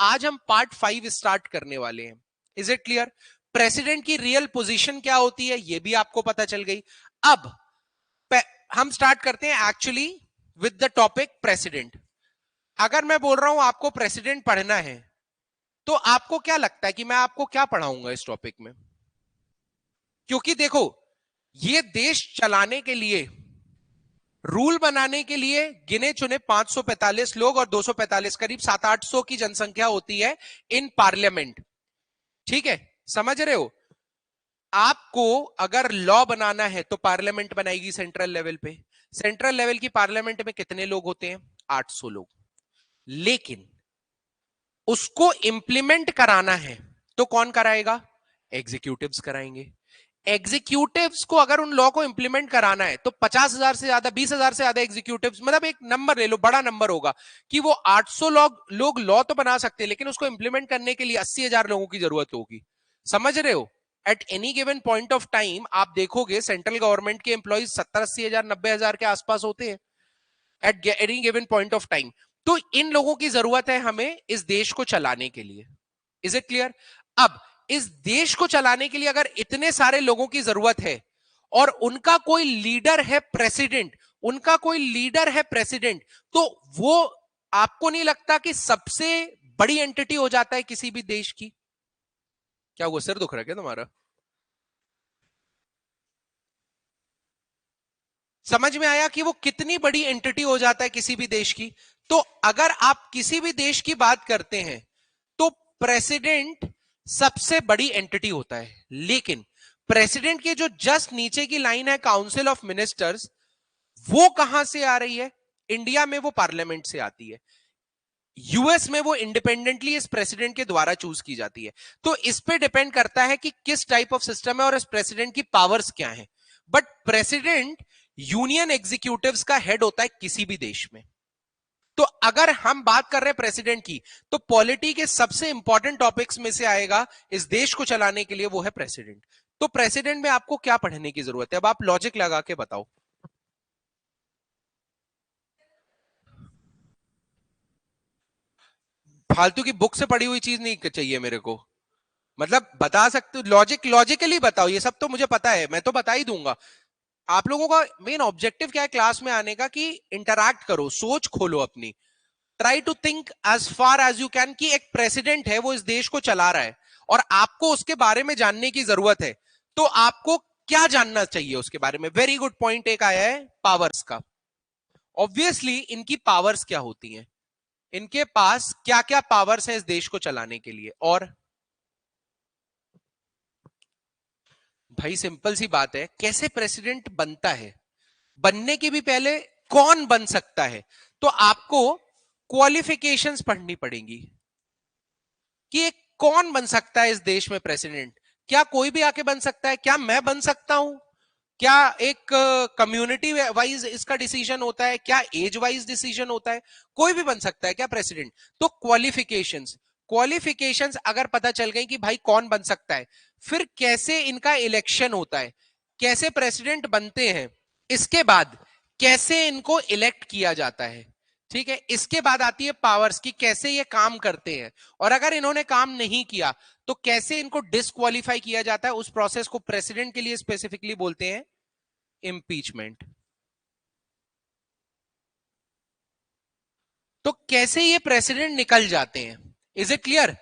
आज हम part 5 start करने वाले हैं। Is it clear? प्रेसिडेंट की रियल पोजीशन क्या होती है ये भी आपको पता चल गई। अब हम स्टार्ट करते हैं actually with the topic president. अगर मैं बोल रहा हूं आपको प्रेसिडेंट पढ़ना है, तो आपको क्या लगता है कि मैं आपको क्या पढ़ाऊंगा इस टॉपिक में? क्योंकि देखो, ये देश चलाने के लिए, रूल बनाने के लिए गिने चुने 545 लोग और 245 करीब 700-800 की जनसंख्या होती है इन पार्लियामेंट। ठीक है, समझ रहे हो? आपको अगर लॉ बनाना है तो पार्लियामेंट बनाएगी सेंट्रल लेवल पे। सेंट्रल लेवल की पार्लियामेंट में कितने लोग होते हैं? 800 लोग। लेकिन उसको इंप्लीमेंट कराना है तो कौन कराएगा? एग्जीक्यूटिव्स कराएंगे। एग्जीक्यूटिव्स को अगर उन लॉ को इंप्लीमेंट कराना है तो 50,000 से ज्यादा, 20,000 से ज्यादा एग्जीक्यूटिव्स, मतलब एक नंबर ले लो, बड़ा नंबर होगा कि वो 800 लोग लॉ तो बना सकते हैं, लेकिन उसको इंप्लीमेंट करने के लिए 80,000 लोगों की जरूरत होगी। समझ रहे हो? At any given point of time आप देखोगे सेंट्रल गवर्नमेंट के एम्प्लॉइज 70-80,000, 90,000 के आसपास होते हैं at any given point of time. तो इन लोगों की जरूरत है हमें इस देश को चलाने के लिए। Is it clear? अब इस देश को चलाने के लिए अगर इतने सारे लोगों की जरूरत है और उनका कोई लीडर है प्रेसिडेंट, तो वो आपको नहीं लगता कि सबसे बड़ी एंटिटी हो जाता है किसी भी देश की? क्या हुआ, सिर दुख रहा है क्या तुम्हारा? समझ में आया कि वो कितनी बड़ी एंटिटी हो जाता है किसी भी देश की? तो अगर आप किसी भी देश की बात करते हैं तो प्रेसिडेंट सबसे बड़ी एंटिटी होता है। लेकिन प्रेसिडेंट के जो जस्ट नीचे की लाइन है काउंसिल ऑफ मिनिस्टर्स, वो कहां से आ रही है? इंडिया में वो पार्लियामेंट से आती है, यूएस में वो इंडिपेंडेंटली इस प्रेसिडेंट के द्वारा चूज की जाती है। तो इस पे डिपेंड करता है कि किस टाइप ऑफ सिस्टम है और इस प्रेसिडेंट की पावर्स क्या है। बट प्रेसिडेंट यूनियन एग्जीक्यूटिव्स का हेड होता है किसी भी देश में। तो अगर हम बात कर रहे हैं प्रेसिडेंट की, तो पॉलिटी के सबसे इंपॉर्टेंट टॉपिक्स में से आएगा इस देश को चलाने के लिए, वो है प्रेसिडेंट। तो प्रेसिडेंट में आपको क्या पढ़ने की जरूरत है? अब आप लॉजिक लगा के बताओ। फालतू की बुक से पढ़ी हुई चीज नहीं चाहिए मेरे को। मतलब बता सकते हो, लॉजिकली बताओ। ये सब तो मुझे पता है, मैं तो बता ही दूंगा। आप लोगों का मेन ऑब्जेक्टिव क्या है क्लास में आने का? कि इंटरैक्ट करो, सोच खोलो अपनी। Try to think as far as you can कि एक प्रेसिडेंट है, वो इस देश को चला रहा है और आपको उसके बारे में जानने की जरूरत है। तो आपको क्या जानना चाहिए उसके बारे में? वेरी गुड पॉइंट एक आया है पावर्स का। ऑब्वियसली इनकी पावर्स क्या होती हैं, इनके पास क्या क्या पावर्स है इस देश को चलाने के लिए। और भाई सिंपल सी बात है, कैसे प्रेसिडेंट बनता है, बनने के भी पहले कौन बन सकता है, तो आपको क्वालिफिकेशंस पढ़नी पड़ेंगी कि एक कौन बन सकता है इस देश में प्रेसिडेंट। क्या कोई भी आके बन सकता है? क्या मैं बन सकता हूं? क्या एक कम्युनिटी वाइज इसका डिसीजन होता है? क्या एज वाइज डिसीजन होता है? कोई भी बन सकता है क्या प्रेसिडेंट? तो क्वालिफिकेशंस अगर पता चल गई कि भाई कौन बन सकता है, फिर कैसे इनका इलेक्शन होता है, कैसे प्रेसिडेंट बनते हैं, इसके बाद कैसे इनको इलेक्ट किया जाता है। ठीक है, इसके बाद आती है पावर्स की कैसे ये काम करते हैं, और अगर इन्होंने काम नहीं किया तो कैसे इनको डिस्क्वालीफाई किया जाता है। उस प्रोसेस को प्रेसिडेंट के लिए स्पेसिफिकली बोलते हैं इम्पीचमेंट। तो कैसे ये प्रेसिडेंट निकल जाते हैं? Is it clear?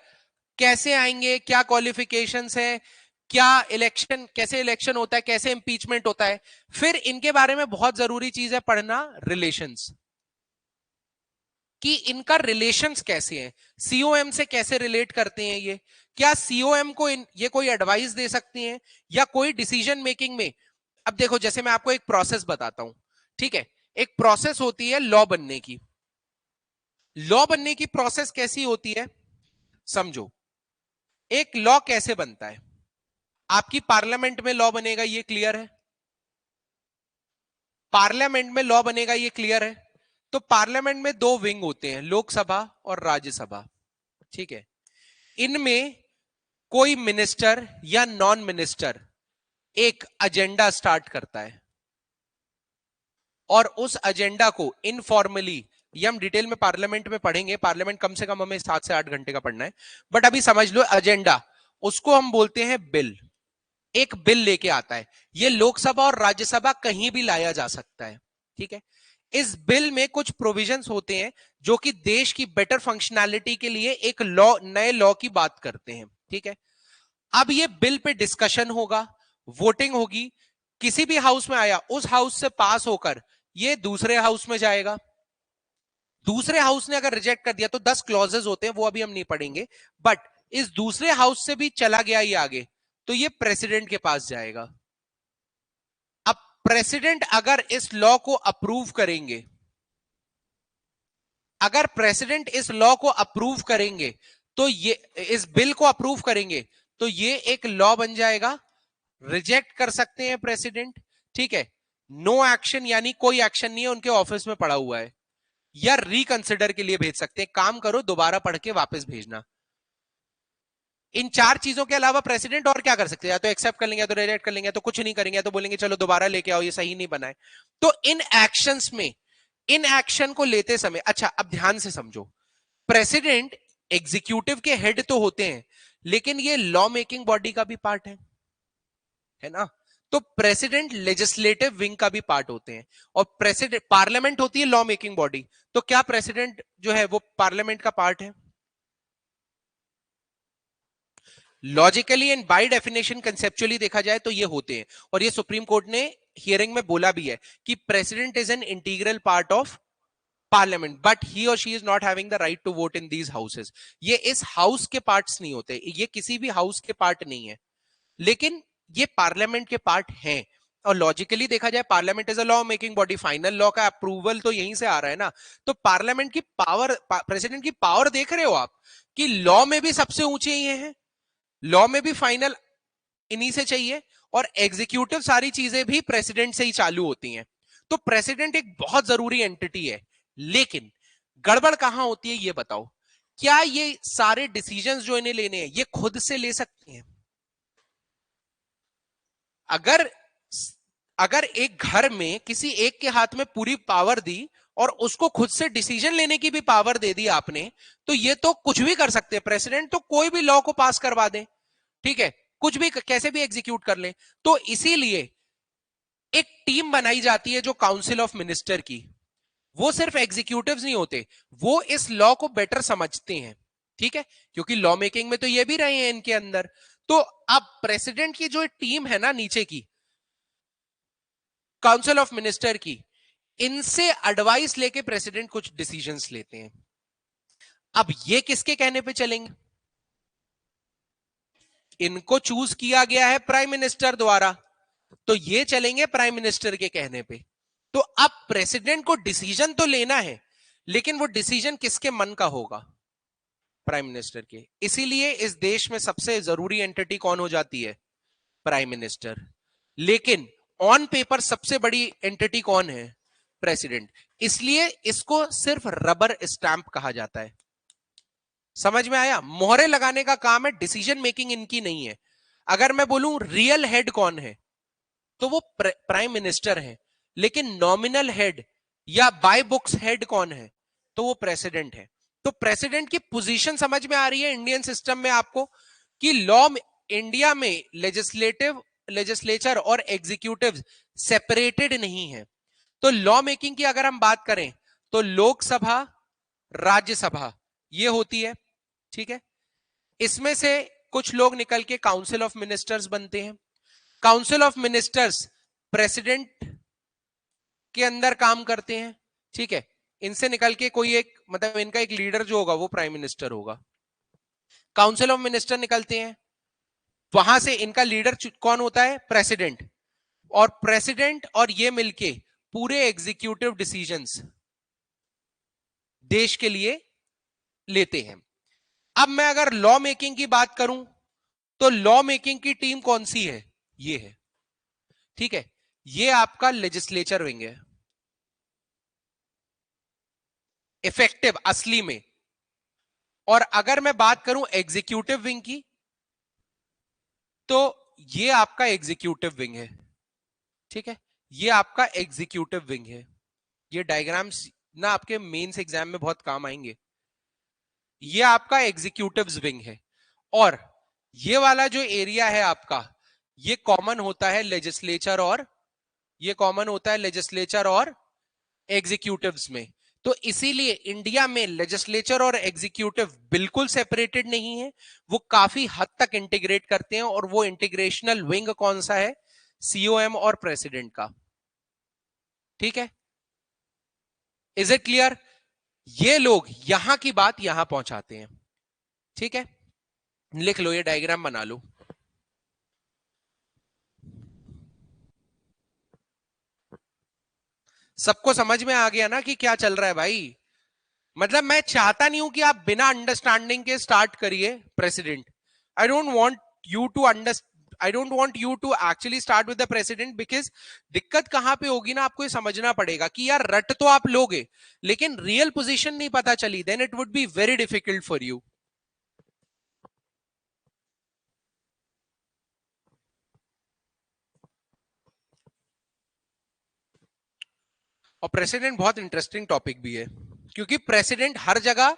कैसे आएंगे, क्या क्वालिफिकेशंस है, क्या इलेक्शन, कैसे इलेक्शन होता है, कैसे इंपीचमेंट होता है। फिर इनके बारे में बहुत जरूरी चीज है पढ़ना, रिलेशंस, कि इनका रिलेशंस कैसे हैं, सीओएम से कैसे रिलेट करते हैं ये। क्या सीओएम को ये कोई एडवाइस दे सकती हैं या कोई डिसीजन मेकिंग में। अब देखो, जैसे मैं आपको एक प्रोसेस बताता हूं। ठीक है, एक प्रोसेस होती है लॉ बनने की। लॉ बनने की प्रोसेस कैसी होती है, समझो। एक लॉ कैसे बनता है? आपकी पार्लियामेंट में लॉ बनेगा, ये क्लियर है। पार्लियामेंट में लॉ बनेगा, ये क्लियर है। तो पार्लियामेंट में दो विंग होते हैं, लोकसभा और राज्यसभा। ठीक है, इनमें कोई मिनिस्टर या नॉन मिनिस्टर एक एजेंडा स्टार्ट करता है और उस एजेंडा को इनफॉर्मली ये हम डिटेल में पार्लियामेंट में पढ़ेंगे, पार्लियामेंट कम से कम हमें 7 से 8 घंटे का पढ़ना है, बट अभी समझ लो एजेंडा, उसको हम बोलते हैं बिल। एक बिल लेके आता है, ये लोकसभा और राज्यसभा कहीं भी लाया जा सकता है, ठीक है। इस बिल में कुछ प्रोविजंस होते हैं जो कि देश की बेटर फंक्शनैलिटी के लिए एक लॉ, नए लॉ की बात करते हैं, ठीक है। अब ये बिल पे डिस्कशन होगा, वोटिंग होगी, किसी भी हाउस में आया, उस हाउस से पास होकर ये दूसरे हाउस में जाएगा। दूसरे हाउस ने अगर रिजेक्ट कर दिया तो 10 क्लॉजेस होते हैं, वो अभी हम नहीं पढ़ेंगे, बट इस दूसरे हाउस से भी चला गया ये आगे, तो ये प्रेसिडेंट के पास जाएगा। अब प्रेसिडेंट अगर इस लॉ को अप्रूव करेंगे, अगर प्रेसिडेंट इस लॉ को अप्रूव करेंगे, तो ये इस बिल को अप्रूव करेंगे, तो ये एक लॉ बन जाएगा। रिजेक्ट कर सकते हैं प्रेसिडेंट, ठीक है। नो एक्शन यानी कोई एक्शन नहीं है, उनके ऑफिस में पड़ा हुआ है, या रिकंसिडर के लिए भेज सकते हैं, काम करो दोबारा पढ़ के वापस भेजना। इन 4 चीजों के अलावा प्रेसिडेंट और क्या कर सकते हैं, या तो एक्सेप्ट कर लेंगे, या तो रिजेक्ट कर लेंगे, या तो कुछ नहीं करेंगे, या तो बोलेंगे चलो दोबारा लेके आओ, ये सही नहीं बना है। तो इन एक्शंस में, इन एक्शन को लेते समय, अच्छा अब ध्यान से समझो, प्रेसिडेंट एग्जीक्यूटिव के हेड तो होते हैं, लेकिन ये लॉ मेकिंग बॉडी का भी पार्ट है ना। तो प्रेसिडेंट लेजिस्लेटिव विंग का भी पार्ट होते हैं, और प्रेसिडेंट, पार्लियामेंट होती है लॉ मेकिंग बॉडी, तो क्या प्रेसिडेंट जो है वो पार्लियामेंट का पार्ट है? Logically and by definition conceptually देखा जाए तो ये होते हैं, और ये सुप्रीम कोर्ट ने हियरिंग में बोला भी है कि president is an integral part of parliament, but he और she is not having the right to vote in these houses. ये इस हाउस के पार्ट्स नहीं होते, ये किसी भी हाउस के पार्ट नहीं है, लेकिन ये पार्लियामेंट के पार्ट हैं। और लॉजिकली देखा जाए parliament is a law making body, final law का अप्रूवल तो यहीं से आ रहा है ना। तो पार्लियामेंट की पावर, प्रेसिडेंट की पावर देख रहे हो आप, कि लॉ में भी सबसे ऊंचे ये हैं, लॉ में भी फाइनल इन्हीं से चाहिए, और एग्जीक्यूटिव सारी चीजें भी प्रेसिडेंट से ही चालू होती हैं। तो प्रेसिडेंट एक बहुत जरूरी एंटिटी है, लेकिन गड़बड़ कहां होती है ये बताओ, क्या ये सारे डिसीजंस जो इन्हें लेने हैं ये खुद से ले सकते हैं? अगर अगर एक घर में किसी एक के हाथ में पूरी पावर दी और उसको खुद से डिसीजन लेने की भी पावर दे दी आपने, तो ये तो कुछ भी कर सकते हैं, प्रेसिडेंट तो कोई भी लॉ को पास करवा दे, ठीक है, कुछ भी कैसे भी एग्जीक्यूट कर ले। तो इसीलिए एक टीम बनाई जाती है जो काउंसिल ऑफ मिनिस्टर की, वो सिर्फ एग्जीक्यूटिव्स नहीं होते, वो इस लॉ को बेटर समझते हैं, ठीक है, क्योंकि लॉ मेकिंग में तो ये भी रहे हैं इनके अंदर। तो अब प्रेसिडेंट की जो टीम है ना नीचे की, काउंसिल ऑफ मिनिस्टर की, इनसे एडवाइस लेके प्रेसिडेंट कुछ डिसीजंस लेते हैं। अब ये किसके कहने पे चलेंगे? इनको चूज किया गया है प्राइम मिनिस्टर द्वारा, तो ये चलेंगे प्राइम मिनिस्टर के कहने पे। तो अब प्रेसिडेंट को डिसीजन तो लेना है, लेकिन वो डिसीजन किसके मन का होगा? प्राइम मिनिस्टर के। इसीलिए इस देश में सबसे जरूरी एंटिटी कौन हो जाती है? Prime minister. लेकिन ऑन पेपर सबसे बड़ी एंटिटी कौन है? प्रेसिडेंट। इसलिए इसको सिर्फ रबर स्टैंप कहा जाता है। समझ में आया? मोहरे लगाने का काम है, डिसीजन मेकिंग इनकी नहीं है। अगर मैं बोलूं रियल हेड कौन है, तो वो प्राइम मिनिस्टर है, लेकिन नॉमिनल हेड या बाय बुक्स हेड कौन है? तो वो प्रेसिडेंट है। तो प्रेसिडेंट की पोजीशन समझ में आ रही है इंडियन सिस्टम में आपको, कि लॉ इंडिया में लेजिस्लेचर और एग्जीक्यूटिव सेपरेटेड नहीं है। तो लॉ मेकिंग की अगर हम बात करें, तो लोकसभा, राज्यसभा ये होती है, ठीक है। इसमें से कुछ लोग निकल के काउंसिल ऑफ मिनिस्टर्स बनते हैं। काउंसिल ऑफ मिनिस्टर्स प्रेसिडेंट के अंदर काम करते हैं, ठीक है। इनसे निकल के कोई एक, मतलब इनका एक लीडर जो होगा वो प्राइम मिनिस्टर होगा। काउंसिल ऑफ मिनिस्टर निकलते हैं, वहां से इनका लीडर कौन होता है? प्रेसिडेंट। और प्रेसिडेंट और ये मिलके पूरे एग्जीक्यूटिव डिसीजंस देश के लिए लेते हैं। अब मैं अगर लॉ मेकिंग की बात करूं, तो लॉ मेकिंग की टीम कौन सी है? ये है, ठीक है। ये आपका लेजिस्लेचर विंग है, इफेक्टिव असली में। और अगर मैं बात करूं एग्जीक्यूटिव विंग की, तो ये आपका एग्जीक्यूटिव विंग है, ठीक है। ये आपका एग्जीक्यूटिव विंग है। ये डायग्राम्स ना आपके मेंस एग्जाम में बहुत काम आएंगे। ये आपका एग्जीक्यूटिव्स विंग है, और ये वाला जो एरिया है आपका, ये कॉमन होता है लेजिस्लेचर और एग्जीक्यूटिव्स में। तो इसीलिए इंडिया में लेजिस्लेचर और एग्जीक्यूटिव बिल्कुल सेपरेटेड नहीं है, वो काफी हद तक इंटीग्रेट करते हैं, और वो इंटीग्रेशनल विंग कौन सा है? सीओएम और प्रेसिडेंट का। ठीक है, इज इट क्लियर? ये लोग यहां की बात यहां पहुंचाते हैं। ठीक है, लिख लो, ये डायग्राम बना लो। सबको समझ में आ गया ना कि क्या चल रहा है भाई? मतलब मैं चाहता नहीं हूं कि आप बिना अंडरस्टैंडिंग के स्टार्ट करिए president. I don't want you to I don't want you to actually start with the president, because दिक्कत कहां पे होगी ना, आपको ये समझना पड़ेगा कि यार रट तो आप लोगे, लेकिन रियल पोजीशन नहीं पता चली, then it would be very difficult for you. और प्रेसिडेंट बहुत इंटरेस्टिंग टॉपिक भी है, क्योंकि प्रेसिडेंट हर जगह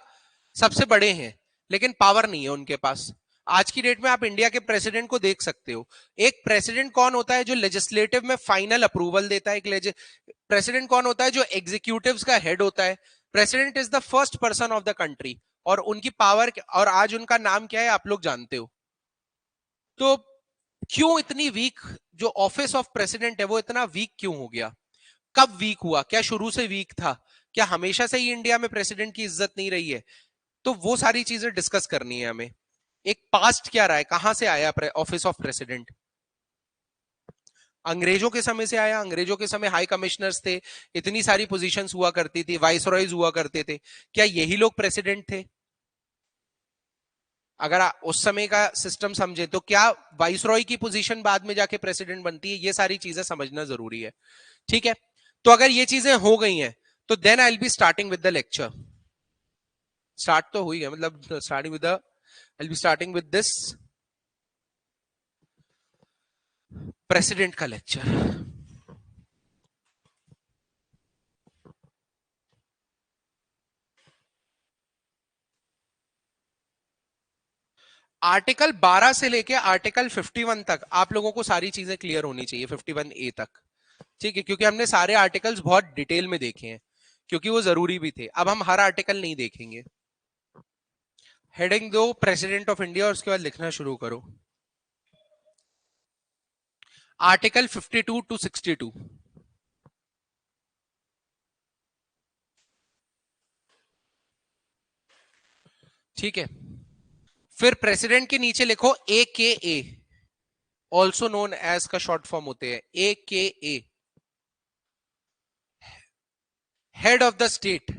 सबसे बड़े हैं, लेकिन पावर नहीं है उनके पास। आज की डेट में आप इंडिया के प्रेसिडेंट को देख सकते हो। एक प्रेसिडेंट कौन होता है जो लेजिस्लेटिव में फाइनल अप्रूवल देता है, एक प्रेसिडेंट कौन होता है जो एग्जीक्यूटिव्स का हेड होता है। President is the first person of the country, और उनकी पावर, और आज उनका नाम क्या है आप लोग जानते हो। तो क्यों इतनी वीक जो ऑफिस ऑफ प्रेसिडेंट है, वो इतना वीक क्यों हो गया? कब वीक हुआ? क्या शुरू से वीक था? क्या हमेशा से ही इंडिया में प्रेसिडेंट की इज्जत नहीं रही है? तो वो सारी चीजें डिस्कस करनी है हमें। एक पास्ट क्या रहा है, कहां से आया ऑफिस ऑफ प्रेसिडेंट? अंग्रेजों के समय से आया। अंग्रेजों के समय हाई कमिश्नर्स थे, इतनी सारी पोजीशंस हुआ करती थी, वाइसरॉयज हुआ करते थे। क्या यही लोग प्रेसिडेंट थे? अगर उस समय का सिस्टम समझे तो क्या वाइसरॉय की पोजीशन बाद में जाके प्रेसिडेंट बनती है? ये सारी चीजें समझना जरूरी है। ठीक है, तो अगर ये चीजें हो गई हैं, तो then I will be starting with the lecture. Start तो हुई है, मतलब starting with the, I will be starting with this president का लेक्चर। आर्टिकल 12 से लेके आर्टिकल 51 तक आप लोगों को सारी चीजें क्लियर होनी चाहिए, 51A तक। ठीक है, क्योंकि हमने सारे आर्टिकल्स बहुत डिटेल में देखे हैं, क्योंकि वो जरूरी भी थे। अब हम हर आर्टिकल नहीं देखेंगे। हेडिंग दो प्रेसिडेंट ऑफ इंडिया, और उसके बाद लिखना शुरू करो। Article 52 to 62। ठीक है, फिर प्रेसिडेंट के नीचे लिखो AKA, ऑल्सो नोन एज का शॉर्ट फॉर्म होते हैं AKA, head of the state.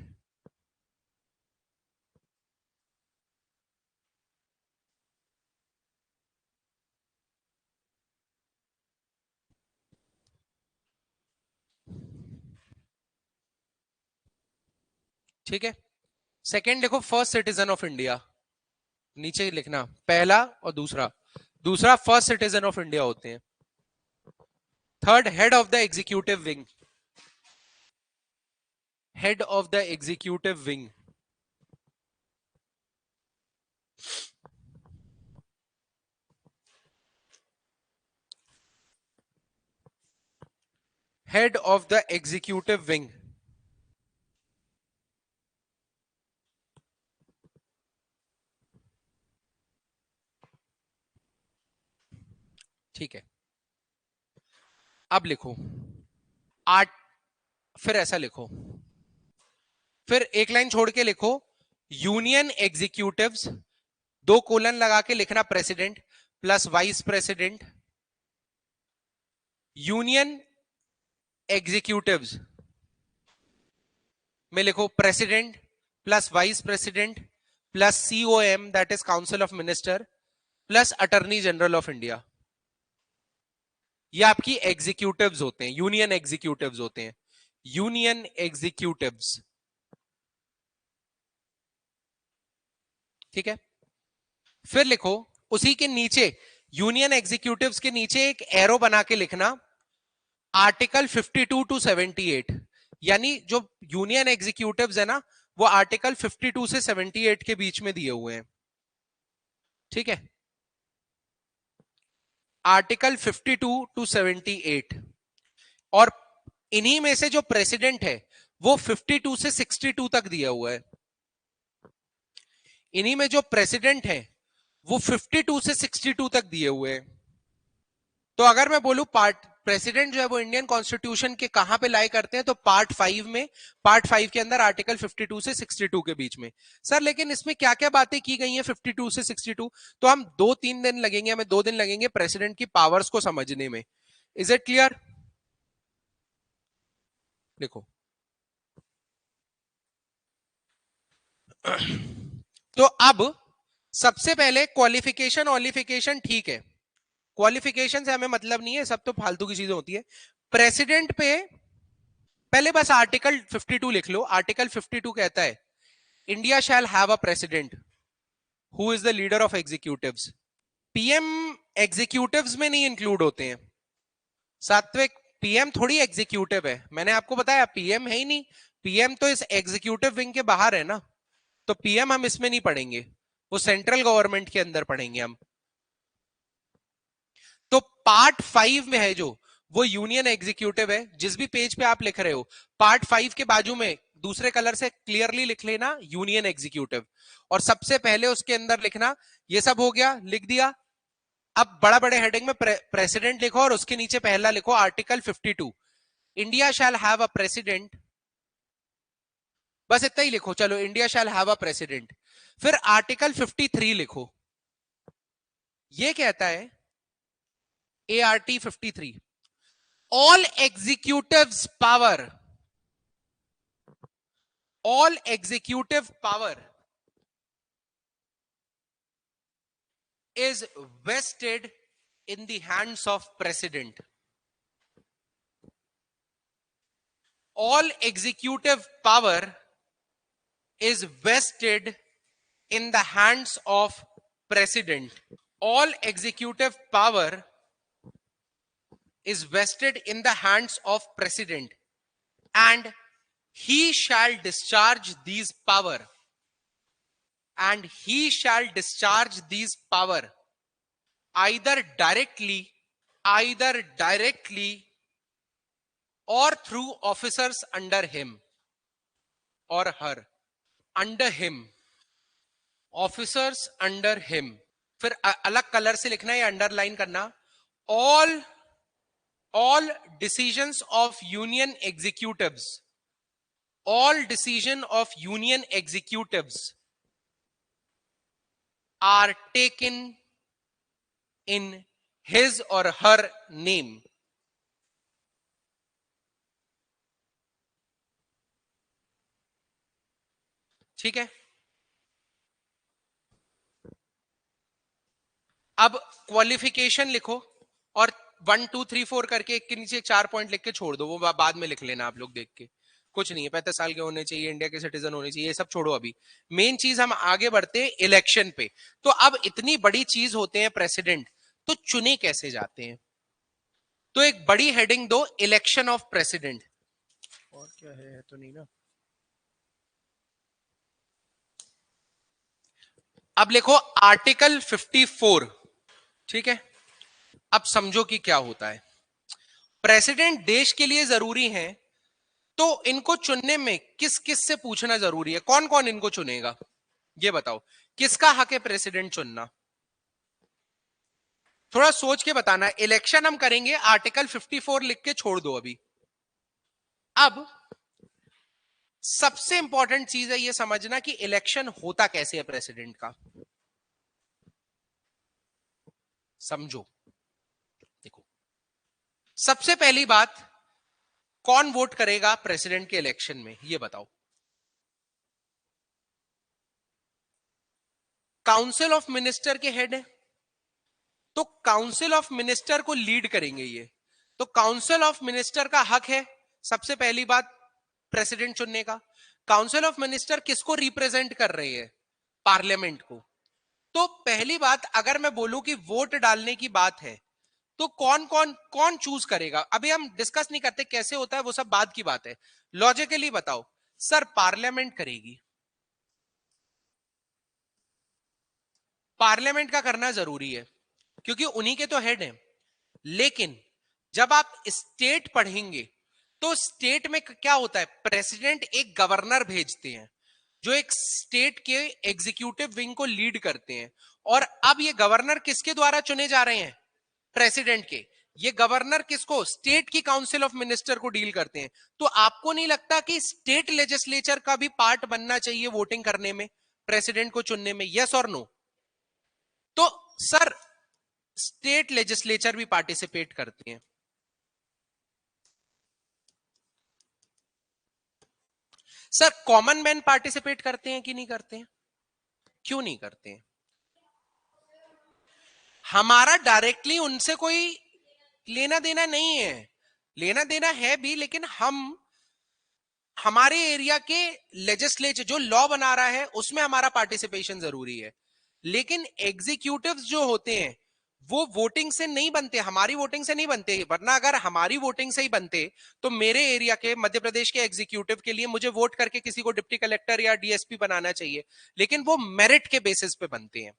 ठीक है, सेकंड देखो फर्स्ट सिटीजन ऑफ इंडिया, नीचे लिखना पहला और दूसरा। दूसरा फर्स्ट सिटीजन ऑफ इंडिया होते हैं। Third head of the executive wing, head of the executive wing. Head of the executive wing. ठीक है, अब लिखो आर्ट, फिर ऐसा लिखो, फिर एक लाइन छोड़ के लिखो यूनियन एग्जीक्यूटिव्स, 2 कोलन लगा के लिखना president plus vice president. Union executives में लिखो president plus vice president plus COM, that is council of minister, plus attorney general of India. ये आपकी एग्जीक्यूटिव्स होते हैं, यूनियन एग्जीक्यूटिव्स होते हैं, यूनियन एग्जीक्यूटिव्स। ठीक है, फिर लिखो उसी के नीचे, यूनियन एग्जीक्यूटिव्स के नीचे एक एरो बना के लिखना आर्टिकल 52 टू 78। यानी जो यूनियन एग्जीक्यूटिव्स है ना, वो आर्टिकल 52 से 78 के बीच में दिए हुए हैं, ठीक है, आर्टिकल 52 टू 78। और इन्हीं में से जो प्रेसिडेंट है वो 52 से 62 तक दिया हुआ है। इन्हीं में जो प्रेसिडेंट है वो 52 से 62 तक दिए हुए हैं। तो अगर मैं बोलूं पार्ट प्रेसिडेंट जो है वो इंडियन कॉन्स्टिट्यूशन के कहां पे लाई करते हैं, तो पार्ट 5 में, पार्ट 5 के अंदर आर्टिकल 52 से 62 के बीच में। सर लेकिन इसमें क्या क्या बातें की गई हैं 52 से 62? तो हम 2-3 दिन लगेंगे, हमें 2 दिन लगेंगे प्रेसिडेंट की पावर्स को समझने में। Is it clear? देखो तो अब सबसे पहले क्वालिफिकेशन ऑलिफिकेशन, ठीक है, क्वालिफिकेशन से हमें मतलब नहीं है, सब तो फालतू की चीजें होती है। प्रेसिडेंट पे पहले बस आर्टिकल 52 लिख लो। आर्टिकल 52 कहता है India shall have a president who is the leader of executives. PM executives में नहीं इंक्लूड होते हैं सात्विक। पीएम थोड़ी एग्जीक्यूटिव है, मैंने आपको बताया पीएम है ही नहीं। पीएम तो इस एग्जीक्यूटिव विंग के बाहर है ना, तो पीएम हम इसमें नहीं पढ़ेंगे, वो सेंट्रल गवर्नमेंट के अंदर पढ़ेंगे हम। तो पार्ट 5 में है जो, वो यूनियन एग्जीक्यूटिव है। जिस भी पेज पे आप लिख रहे हो, पार्ट 5 के बाजू में दूसरे कलर से क्लियरली लिख लेना यूनियन एग्जीक्यूटिव, और सबसे पहले उसके अंदर लिखना, ये सब हो गया, लिख दिया। अब बड़ा बड़े हेडिंग में प्रेसिडेंट लिखो और उसके नीचे पहला लिखो article 52, India shall have a president. बस इतना ही लिखो, चलो India shall have a president. फिर आर्टिकल 53 लिखो, ये कहता है ART 53, all executives power, all executive power is vested in the hands of president. All executive power is vested in the hands of president. All executive power is vested in the hands of president, and he shall discharge these power, and he shall discharge these power either directly or through officers under him or her, under him, officers under him। फिर अलग colour से लिखना है, underline करना, all decisions of union executives, all decision of union executives are taken in his or her name। ठीक है, अब qualification लिखो और 1 2 3 4 करके एक के नीचे 4 पॉइंट लिख के छोड़ दो, वो बाद में लिख लेना आप लोग देख के। कुछ नहीं है, 35 साल के होने चाहिए, इंडिया के सिटीजन होने चाहिए, ये सब छोड़ो। अभी मेन चीज हम आगे बढ़ते हैं इलेक्शन पे। तो अब इतनी बड़ी चीज होते हैं प्रेसिडेंट, तो चुने कैसे जाते हैं? तो एक बड़ी हेडिंग दो, इलेक्शन ऑफ प्रेसिडेंट। और क्या है तो नहीं ना। अब लिखो आर्टिकल 54, ठीक है। अब समझो कि क्या होता है। प्रेसिडेंट देश के लिए जरूरी है, तो इनको चुनने में किस किस से पूछना जरूरी है? कौन कौन इनको चुनेगा ये बताओ, किसका हक है प्रेसिडेंट चुनना? थोड़ा सोच के बताना। इलेक्शन हम करेंगे, आर्टिकल 54 लिख के छोड़ दो अभी। अब सबसे इंपॉर्टेंट चीज है ये समझना कि इलेक्शन होता कैसे है प्रेसिडेंट का। समझो, देखो, सबसे पहली बात, कौन वोट करेगा प्रेसिडेंट के इलेक्शन में ये बताओ? काउंसिल ऑफ मिनिस्टर के हेड है, तो काउंसिल ऑफ मिनिस्टर को लीड करेंगे ये। तो काउंसिल ऑफ मिनिस्टर का हक है सबसे पहली बात प्रेसिडेंट चुनने का। काउंसिल ऑफ मिनिस्टर किसको रिप्रेजेंट कर रहे हैं? पार्लियामेंट को। तो पहली बात, अगर मैं बोलूं कि वोट डालने की बात है, तो कौन कौन कौन चूज करेगा? अभी हम डिस्कस नहीं करते कैसे होता है, वो सब बाद की बात है। लॉजिकली बताओ। सर पार्लियामेंट करेगी। पार्लियामेंट का करना जरूरी है क्योंकि उन्हीं के तो हेड हैं। लेकिन जब आप स्टेट पढ़ेंगे तो स्टेट में क्या होता है, प्रेसिडेंट एक गवर्नर भेजते हैं जो एक स्टेट के एग्जीक्यूटिव विंग को लीड करते हैं। और अब ये गवर्नर किसके द्वारा चुने जा रहे हैं? प्रेसिडेंट के। ये गवर्नर किसको? स्टेट की काउंसिल ऑफ मिनिस्टर को डील करते हैं। तो आपको नहीं लगता कि स्टेट लेजिस्लेचर का भी पार्ट बनना चाहिए वोटिंग करने में, प्रेसिडेंट को चुनने में? यस और नो? तो सर स्टेट लेजिस्लेचर भी पार्टिसिपेट करते हैं। सर कॉमन मैन पार्टिसिपेट करते हैं कि नहीं करते हैं? क्यों नहीं करते हैं? हमारा डायरेक्टली उनसे कोई लेना देना नहीं है। लेना देना है भी, लेकिन हम हमारे एरिया के लेजिस्लेचर जो लॉ बना रहा है उसमें हमारा पार्टिसिपेशन जरूरी है। लेकिन एग्जीक्यूटिव्स जो होते हैं वो वोटिंग से नहीं बनते, हमारी वोटिंग से नहीं बनते। वरना अगर हमारी वोटिंग से ही बनते तो मेरे एरिया के, मध्य प्रदेश के एग्जीक्यूटिव के लिए मुझे वोट करके किसी को डिप्टी कलेक्टर या डीएसपी बनाना चाहिए। लेकिन वो मेरिट के बेसिस पे बनते हैं।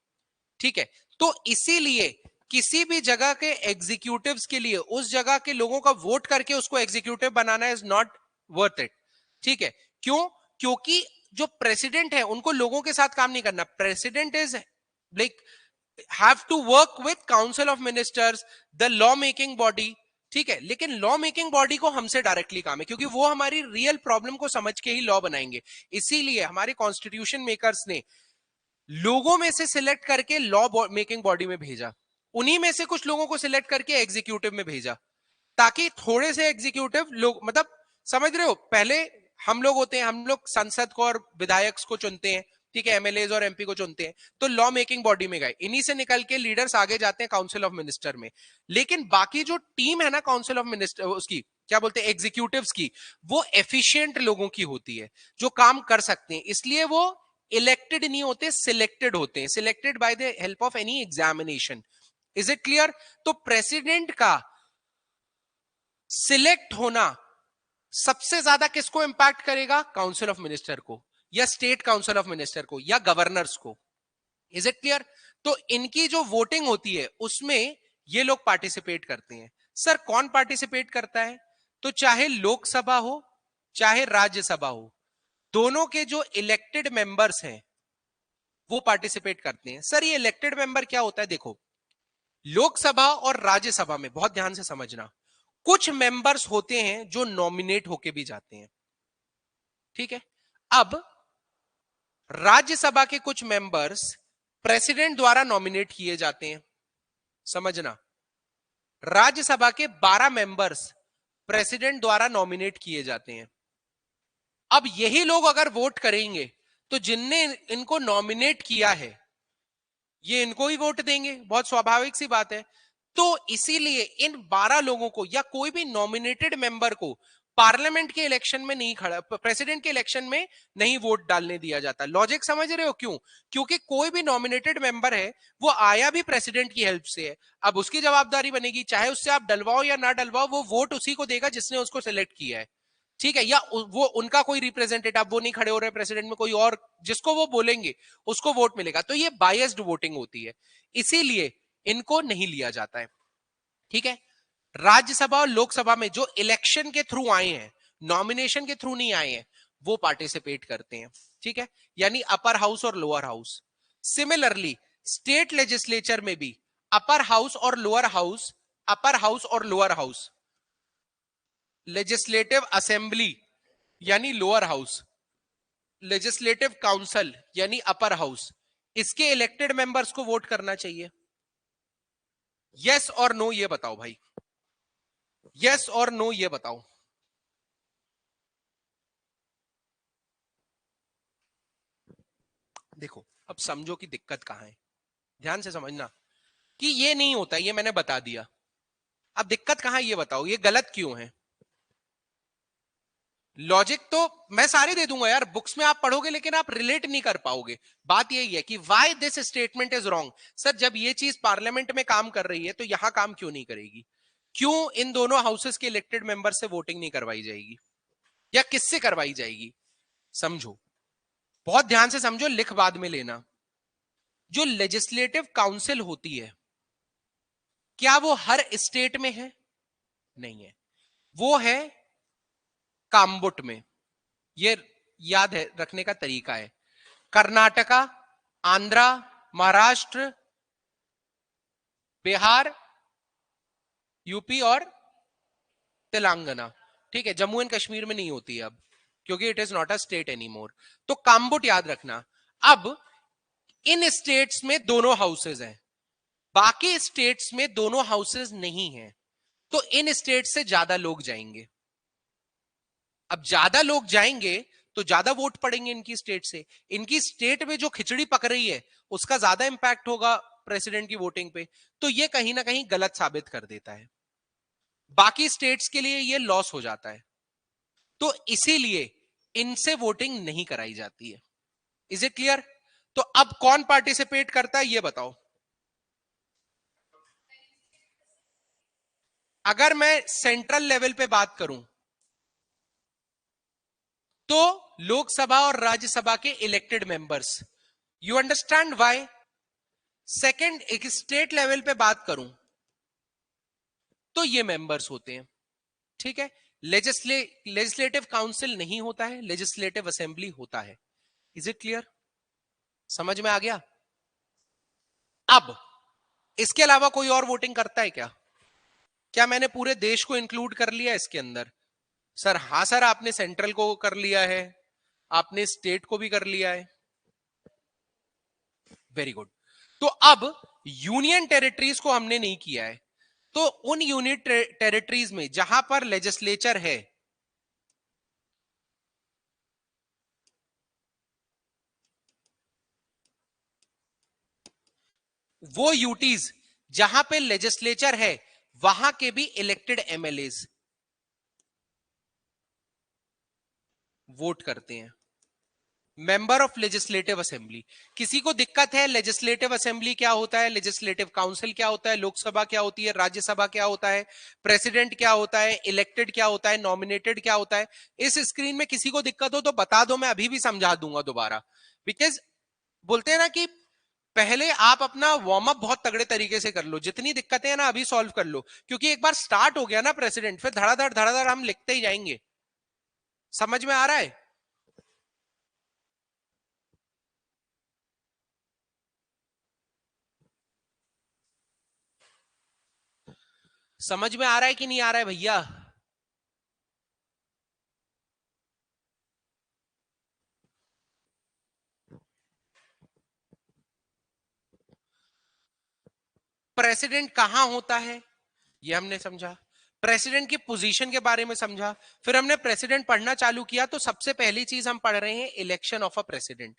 ठीक है? तो इसीलिए किसी भी जगह के एग्जीक्यूटिव्स के लिए उस जगह के लोगों का वोट करके उसको executive banana is not worth it. ठीक है? क्यों? क्योंकि जो प्रेसिडेंट है उनको लोगों के साथ काम नहीं करना। President is like have to work with council of ministers, the law making body. ठीक है? लेकिन लॉ मेकिंग बॉडी को हमसे डायरेक्टली काम है क्योंकि वो हमारी रियल प्रॉब्लम को समझ के ही लॉ बनाएंगे। इसीलिए हमारे कॉन्स्टिट्यूशन मेकर्स ने लोगों में से सिलेक्ट करके लॉ मेकिंग बॉडी में भेजा, उन्हीं में से कुछ लोगों को सिलेक्ट करके एग्जीक्यूटिव में भेजा, ताकि थोड़े से एग्जीक्यूटिव लोग, मतलब समझ रहे हो, पहले हम लोग होते हैं, हम लोग संसद को और विधायक को चुनते हैं। ठीक है? एमएलए और एमपी को चुनते हैं, तो लॉ मेकिंग बॉडी में गए, इन्हीं से निकल के लीडर्स आगे जाते हैं काउंसिल ऑफ मिनिस्टर में। लेकिन बाकी जो टीम है ना काउंसिल ऑफ मिनिस्टर, उसकी क्या बोलते हैं, एग्जीक्यूटिव्स की, वो एफिशिएंट लोगों की होती है जो काम कर सकते हैं। इसलिए वो इलेक्टेड नहीं होते, सिलेक्टेड होते हैं, selected by the help of any examination. Is it clear? तो प्रेसिडेंट का सिलेक्ट होना सबसे ज्यादा किसको इंपैक्ट करेगा? काउंसिल ऑफ मिनिस्टर को, या स्टेट काउंसिल ऑफ मिनिस्टर को, या गवर्नर्स को। Is it clear? तो इनकी जो वोटिंग होती है उसमें ये लोग पार्टिसिपेट करते हैं। सर कौन पार्टिसिपेट करता है? तो चाहे लोकसभा हो चाहे राज्यसभा हो, दोनों के जो इलेक्टेड मेंबर्स हैं वो पार्टिसिपेट करते हैं। सर ये इलेक्टेड मेंबर क्या होता है? देखो, लोकसभा और राज्यसभा में बहुत ध्यान से समझना, कुछ मेंबर्स होते हैं जो नॉमिनेट होके भी जाते हैं। ठीक है? अब राज्यसभा के कुछ मेंबर्स प्रेसिडेंट द्वारा नॉमिनेट किए जाते हैं। समझना, राज्यसभा के 12 मेंबर्स प्रेसिडेंट द्वारा नॉमिनेट किए जाते हैं। अब यही लोग अगर वोट करेंगे तो जिनने इनको नॉमिनेट किया है ये इनको ही वोट देंगे, बहुत स्वाभाविक सी बात है। तो इसीलिए इन 12 लोगों को या कोई भी नॉमिनेटेड मेंबर को पार्लियामेंट के इलेक्शन में नहीं खड़ा, प्रेसिडेंट के इलेक्शन में नहीं वोट डालने दिया जाता। लॉजिक समझ रहे हो क्यों? क्योंकि कोई भी नॉमिनेटेड मेंबर है वो आया भी प्रेसिडेंट की हेल्प से है। अब उसकी जवाबदारी बनेगी, चाहे उससे आप डलवाओ या ना डलवाओ, वो वोट उसी को देगा जिसने उसको सिलेक्ट किया है। ठीक है? या वो उनका कोई रिप्रेजेंटेटिव, वो नहीं खड़े हो रहे प्रेसिडेंट में, कोई और जिसको वो बोलेंगे उसको वोट मिलेगा। तो ये बायस्ड वोटिंग होती है, इसीलिए इनको नहीं लिया जाता है। ठीक है? राज्यसभा और लोकसभा में जो इलेक्शन के थ्रू आए हैं, नॉमिनेशन के थ्रू नहीं आए हैं, वो पार्टिसिपेट करते हैं। ठीक है? यानी अपर हाउस और lower house. Similarly state legislature में भी अपर हाउस और लोअर हाउस, अपर हाउस और लोअर हाउस, लेजिस्लेटिव असेंबली यानी लोअर हाउस, लेजिस्लेटिव काउंसिल यानी अपर हाउस, इसके इलेक्टेड मेंबर्स को वोट करना चाहिए। यस और नो ये बताओ भाई, यस और नो ये बताओ। देखो अब समझो कि दिक्कत कहां है, ध्यान से समझना कि ये नहीं होता, ये मैंने बता दिया। अब दिक्कत कहां है ये बताओ, ये गलत क्यों है? लॉजिक तो मैं सारे दे दूंगा यार, बुक्स में आप पढ़ोगे लेकिन आप रिलेट नहीं कर पाओगे। बात यही है कि why this statement is wrong. Sir जब ये चीज पार्लियामेंट में काम कर रही है तो यहां काम क्यों नहीं करेगी? क्यों इन दोनों हाउसेस के इलेक्टेड मेंबर से वोटिंग नहीं करवाई जाएगी, या किससे करवाई जाएगी? समझो, बहुत ध्यान से समझो, लिख बाद में लेना। जो लेजिस्लेटिव काउंसिल होती है, क्या वो हर स्टेट में है? नहीं है, वो है काम्बुट में। ये याद है, रखने का तरीका है। कर्नाटका, आंध्रा, महाराष्ट्र, बिहार, यूपी और तेलंगाना। ठीक है, जम्मू एंड कश्मीर में नहीं होती अब, क्योंकि it is not a state any more. तो काम्बुट याद रखना। अब इन स्टेट्स में दोनों हाउसेज हैं, बाकी स्टेट्स में दोनों हाउसेज नहीं हैं, तो इन स्टेट से ज्यादा लोग जाएंगे। अब ज्यादा लोग जाएंगे तो ज्यादा वोट पड़ेंगे इनकी स्टेट से। इनकी स्टेट में जो खिचड़ी पक रही है उसका ज्यादा इंपैक्ट होगा प्रेसिडेंट की वोटिंग पे, तो ये कहीं ना कहीं गलत साबित कर देता है। बाकी स्टेट्स के लिए ये लॉस हो जाता है, तो इसीलिए इनसे वोटिंग नहीं कराई जाती है। Is it clear? तो अब कौन पार्टिसिपेट करता है ये बताओ। अगर मैं सेंट्रल लेवल पे बात करूं तो लोकसभा और राज्यसभा के elected members, you understand why. Second, एक स्टेट लेवल पे बात करूं तो ये मेंबर्स होते हैं। ठीक है, लेजिस्लेटिव काउंसिल नहीं होता है, लेजिस्लेटिव असेंबली होता है। Is it clear? समझ में आ गया? अब इसके अलावा कोई और वोटिंग करता है क्या? क्या मैंने पूरे देश को इंक्लूड कर लिया इसके अंदर? सर हाँ सर, आपने सेंट्रल को कर लिया है, आपने स्टेट को भी कर लिया है। Very good. तो अब यूनियन टेरिटरीज को हमने नहीं किया है, तो उन यूनियन टेरिटरीज में जहां पर लेजिस्लेचर है, वो यूटीज जहां पे लेजिस्लेचर है, वहां के भी इलेक्टेड एमएलएज वोट करते हैं। Member of legislative assembly. किसी को दिक्कत है लेजिस्लेटिव असेंबली क्या होता है, लेजिस्लेटिव काउंसिल क्या होता है, लोकसभा क्या होती है, राज्यसभा क्या होता है, प्रेसिडेंट क्या होता है, इलेक्टेड क्या होता है, नॉमिनेटेड क्या होता है? इस स्क्रीन में किसी को दिक्कत हो तो बता दो, मैं अभी भी समझा दूंगा दोबारा। बिकॉज बोलते हैं ना कि पहले आप अपना वार्म अप बहुत तगड़े तरीके से कर लो, जितनी दिक्कतें हैं ना अभी सॉल्व कर लो, क्योंकि एक बार स्टार्ट हो गया ना प्रेसिडेंट, फिर धड़ाधड़ धड़ाधड़ हम लिखते ही जाएंगे। समझ में आ रहा है? समझ में आ रहा है कि नहीं आ रहा है भैया? प्रेसिडेंट कहां होता है ये हमने समझा, प्रेसिडेंट की पोजीशन के बारे में समझा, फिर हमने प्रेसिडेंट पढ़ना चालू किया। तो सबसे पहली चीज हम पढ़ रहे हैं election of a president.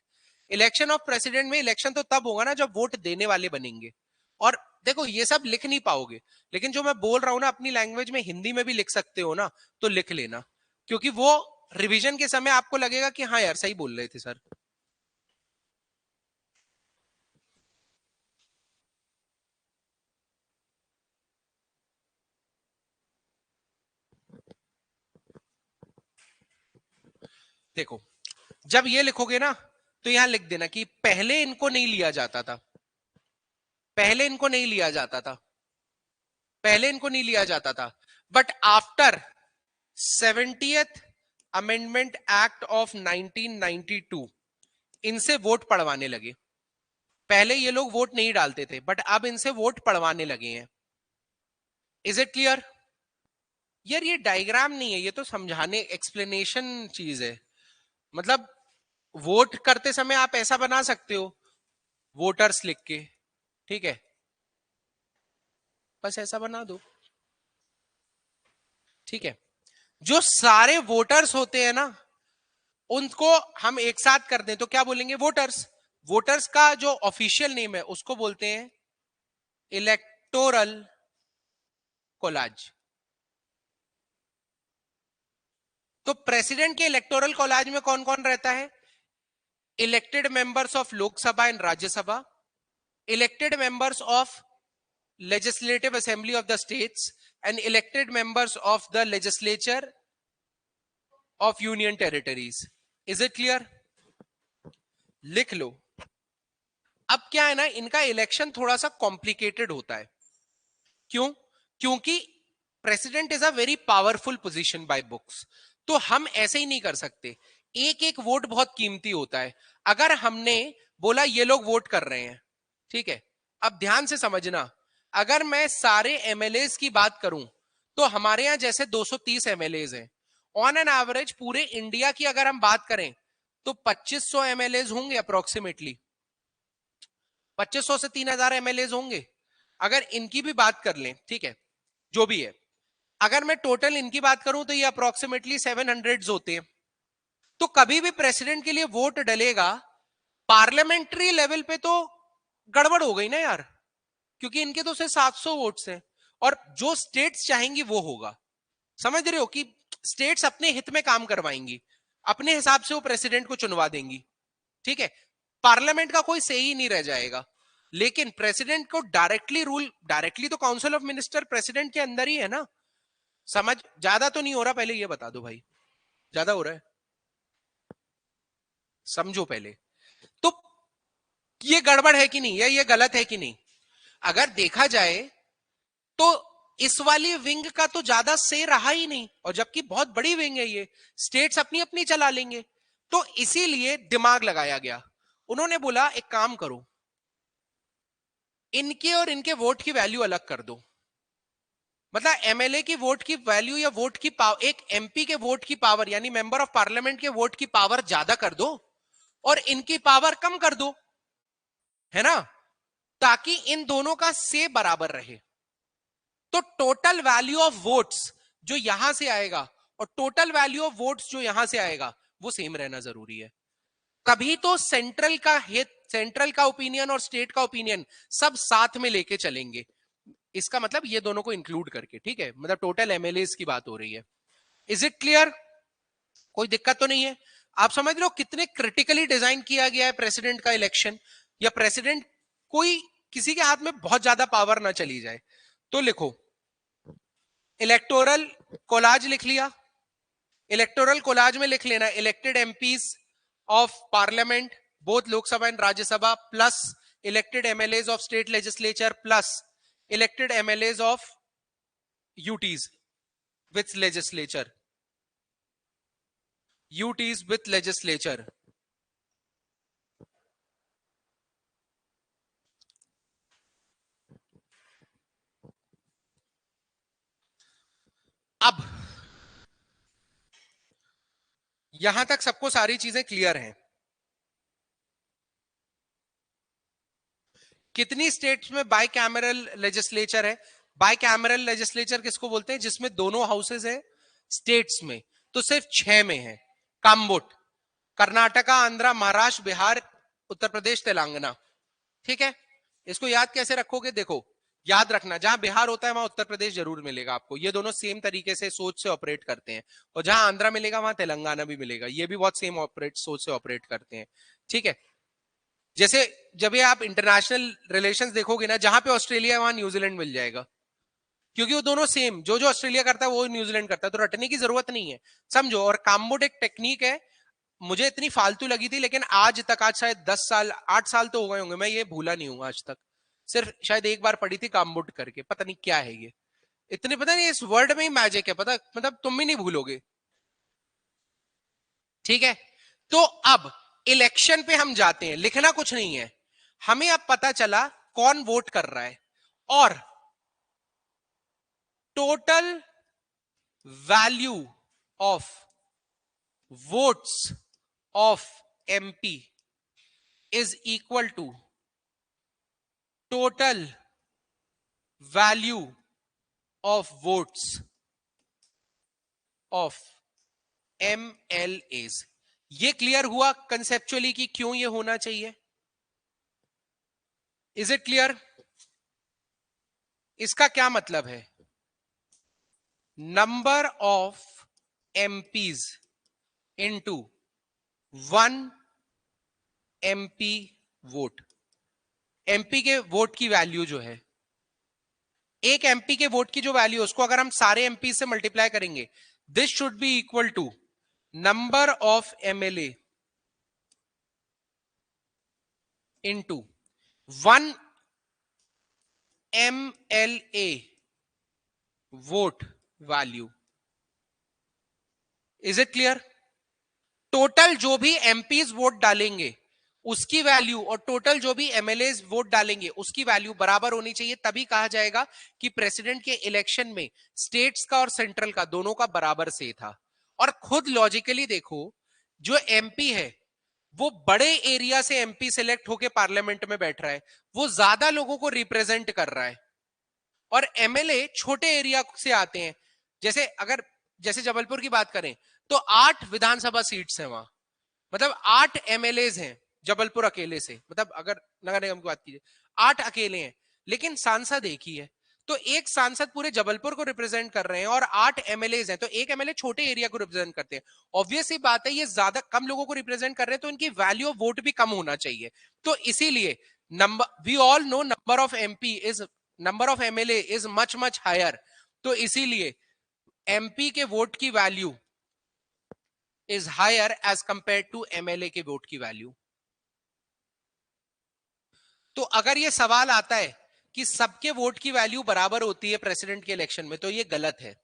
Election of president में इलेक्शन तो तब होगा ना जब वोट देने वाले बनेंगे। और देखो ये सब लिख नहीं पाओगे, लेकिन जो मैं बोल रहा हूं ना अपनी लैंग्वेज में हिंदी में भी लिख सकते हो ना, तो लिख लेना, क्योंकि वो रिवीजन के समय आपको लगेगा कि हाँ यार सही बोल रहे थे सर। देखो, जब ये लिखोगे ना तो यहां लिख देना कि पहले इनको नहीं लिया जाता था, पहले इनको नहीं लिया जाता था, पहले इनको नहीं लिया जाता था, but after 70th amendment act of 1992 इनसे वोट पड़वाने लगे। पहले ये लोग वोट नहीं डालते थे, बट अब इनसे वोट पड़वाने लगे हैं। Is it clear? यार ये डायग्राम नहीं है, ये तो समझाने एक्सप्लेनेशन चीज है। मतलब वोट करते समय आप ऐसा बना सकते हो, वोटर्स लिख के, ठीक है, बस ऐसा बना दो, ठीक है। जो सारे वोटर्स होते हैं ना उनको हम एक साथ कर दें तो क्या बोलेंगे? वोटर्स। वोटर्स का जो ऑफिशियल नेम है उसको बोलते हैं इलेक्टोरल कोलाज। तो प्रेसिडेंट के इलेक्टोरल कॉलेज में कौन कौन रहता है? Elected members of Lok Sabha and Rajya Sabha, elected members of legislative assembly of the states, and elected members of the legislature of union territories. Is it clear? लिख लो. अब क्या है ना, इनका इलेक्शन थोड़ा सा कॉम्प्लिकेटेड होता है. क्यों? क्योंकि president is a very powerful position by books. तो हम ऐसे ही नहीं कर सकते. एक एक वोट बहुत कीमती होता है. अगर हमने बोला ये लोग वोट कर रहे हैं, ठीक है, अब ध्यान से समझना, अगर मैं सारे एमएलए की बात करूं तो हमारे यहां जैसे 230 एमएलए हैं. ऑन एन एवरेज पूरे इंडिया की अगर हम बात करें तो 2500 एमएलए होंगे अप्रोक्सीमेटली. 2500 से 3000 एमएलए होंगे. अगर इनकी भी बात कर लें, ठीक है, जो भी है, अगर मैं टोटल इनकी बात करूं तो ये अप्रोक्सीमेटली 700 होते हैं. तो कभी भी प्रेसिडेंट के लिए वोट डलेगा पार्लियामेंट्री लेवल पे तो गड़बड़ हो गई ना यार, क्योंकि इनके तो सिर्फ 700 वोट्स हैं और जो स्टेट्स चाहेंगी वो होगा. समझ रहे हो कि स्टेट्स अपने हित में काम करवाएंगी, अपने हिसाब से वो प्रेसिडेंट को चुनवा देंगी. ठीक है, पार्लियामेंट का कोई सही नहीं रह जाएगा. लेकिन प्रेसिडेंट को डायरेक्टली रूल, डायरेक्टली तो काउंसिल ऑफ मिनिस्टर प्रेसिडेंट के अंदर ही है ना. समझ ज्यादा तो नहीं हो रहा? पहले ये बता दो भाई, ज्यादा हो रहा है? समझो पहले तो, ये गड़बड़ है कि नहीं, या ये गलत है कि नहीं? अगर देखा जाए तो इस वाली विंग का तो ज्यादा से रहा ही नहीं, और जबकि बहुत बड़ी विंग है ये, स्टेट्स अपनी अपनी चला लेंगे. तो इसीलिए दिमाग लगाया गया. उन्होंने बोला एक काम करो, इनके और इनके वोट की वैल्यू अलग कर दो. मतलब एमएलए की वोट की वैल्यू या वोट की पावर, एक एमपी के वोट की पावर यानी मेंबर ऑफ पार्लियामेंट के वोट की पावर ज्यादा कर दो और इनकी पावर कम कर दो, है ना, ताकि इन दोनों का से बराबर रहे. तो टोटल वैल्यू ऑफ वोट्स जो यहां से आएगा और टोटल वैल्यू ऑफ वोट्स जो यहां से आएगा वो सेम रहना जरूरी है. तभी तो सेंट्रल का हित, सेंट्रल का ओपिनियन और स्टेट का ओपिनियन सब साथ में लेके चलेंगे. इसका मतलब ये दोनों को इंक्लूड करके, ठीक है, मतलब टोटल एमएलए की बात हो रही है. Is it clear? कोई दिक्कत तो नहीं है? आप समझ रहे हो कितने क्रिटिकली डिजाइन किया गया है प्रेसिडेंट का इलेक्शन, या प्रेसिडेंट कोई किसी के हाथ में बहुत ज्यादा पावर ना चली जाए. तो लिखो, इलेक्टोरल कोलाज लिख लिया. इलेक्टोरल कोलाज में लिख लेना elected MPs of parliament both Lok Sabha and Rajya Sabha plus elected MLAs of state legislature plus elected MLAs of UTs with legislature, UTs with legislature. अब यहां तक सबको सारी चीजें क्लियर हैं. कितनी स्टेट्स में बाई कैमरल लेजिस्लेचर है? बाई कैमरल लेजिस्लेचर किसको बोलते हैं? जिसमें दोनों हाउसेस है स्टेट्स में. तो सिर्फ 6 में है. काम्बोट, कर्नाटका, आंध्रा, महाराष्ट्र, बिहार, उत्तर प्रदेश, तेलंगाना. ठीक है, इसको याद कैसे रखोगे? देखो, याद रखना जहां बिहार होता है वहां उत्तर प्रदेश जरूर मिलेगा आपको. ये दोनों सेम तरीके से सोच से ऑपरेट करते हैं. और जहां आंध्रा मिलेगा वहां तेलंगाना भी मिलेगा. ये भी बहुत सेम ऑपरेट सोच से ऑपरेट करते हैं. ठीक है, जैसे जब ये आप इंटरनेशनल रिलेशंस देखोगे ना, जहां पे ऑस्ट्रेलिया वहां न्यूजीलैंड मिल जाएगा, क्योंकि वो दोनों सेम, जो जो ऑस्ट्रेलिया करता है वो न्यूजीलैंड करता है. तो रटने की जरूरत नहीं है, समझो. और काम्बोट एक टेक्निक है, मुझे इतनी फालतू लगी थी, लेकिन आज तक, आज शायद 10 साल 8 साल तो हो गए होंगे, मैं ये भूला नहीं हूं आज तक. सिर्फ शायद एक बार पढ़ी थी काम्बोट करके, पता नहीं क्या है ये. इतने पता नहीं, इस वर्ड में ही मैजिक है, पता, मतलब तुम भी नहीं भूलोगे. ठीक है, तो अब इलेक्शन पे हम जाते हैं. लिखना कुछ नहीं है, हमें अब पता चला कौन वोट कर रहा है और total value of votes of MP is equal to total value of votes of MLAs. ये क्लियर हुआ कंसेप्चुअली कि क्यों ये होना चाहिए? Is it clear? इसका क्या मतलब है? Number of MPs into 1 MP vote. MP के वोट की वैल्यू जो है, एक MP के वोट की जो वैल्यू है उसको अगर हम सारे MP से मल्टीप्लाई करेंगे, this should be equal to number of MLA into 1 MLA vote value. Is it clear? Total जो भी एमपीज वोट डालेंगे उसकी वैल्यू और टोटल जो भी एमएलए वोट डालेंगे उसकी वैल्यू बराबर होनी चाहिए, तभी कहा जाएगा कि प्रेसिडेंट के इलेक्शन में स्टेट्स का और सेंट्रल का दोनों का बराबर से था। और खुद लॉजिकली देखो, जो एमपी है वो बड़े एरिया से एमपी सिलेक्ट होकर पार्लियामेंट में बैठ रहा है, वो ज्यादा लोगों को रिप्रेजेंट कर रहा है, और एमएलए छोटे एरिया से आते हैं। जैसे जबलपुर की बात करें तो 8 विधानसभा सीट्स हैं वहां, मतलब 8 एमएलए हैं जबलपुर अकेले से, मतलब अगर नगर निगम की बात कीजिए 8 अकेले हैं, लेकिन सांसद एक ही है। तो एक सांसद पूरे जबलपुर को रिप्रेजेंट कर रहे हैं और 8 एमएलए हैं, तो एक एमएलए छोटे एरिया को रिप्रेजेंट करते हैं। ऑब्वियस ही बात है, ये ज्यादा कम लोगों को रिप्रेजेंट कर रहे हैं तो इनकी वैल्यू ऑफ वोट भी कम होना चाहिए। तो इसीलिए we all know number of MP is number of MLA is much much higher. तो इसीलिए एमपी के वोट की value is higher as compare to MLA के वोट की वैल्यू। तो अगर ये सवाल आता है कि सबके वोट की वैल्यू बराबर होती है प्रेसिडेंट के इलेक्शन में, तो ये गलत है।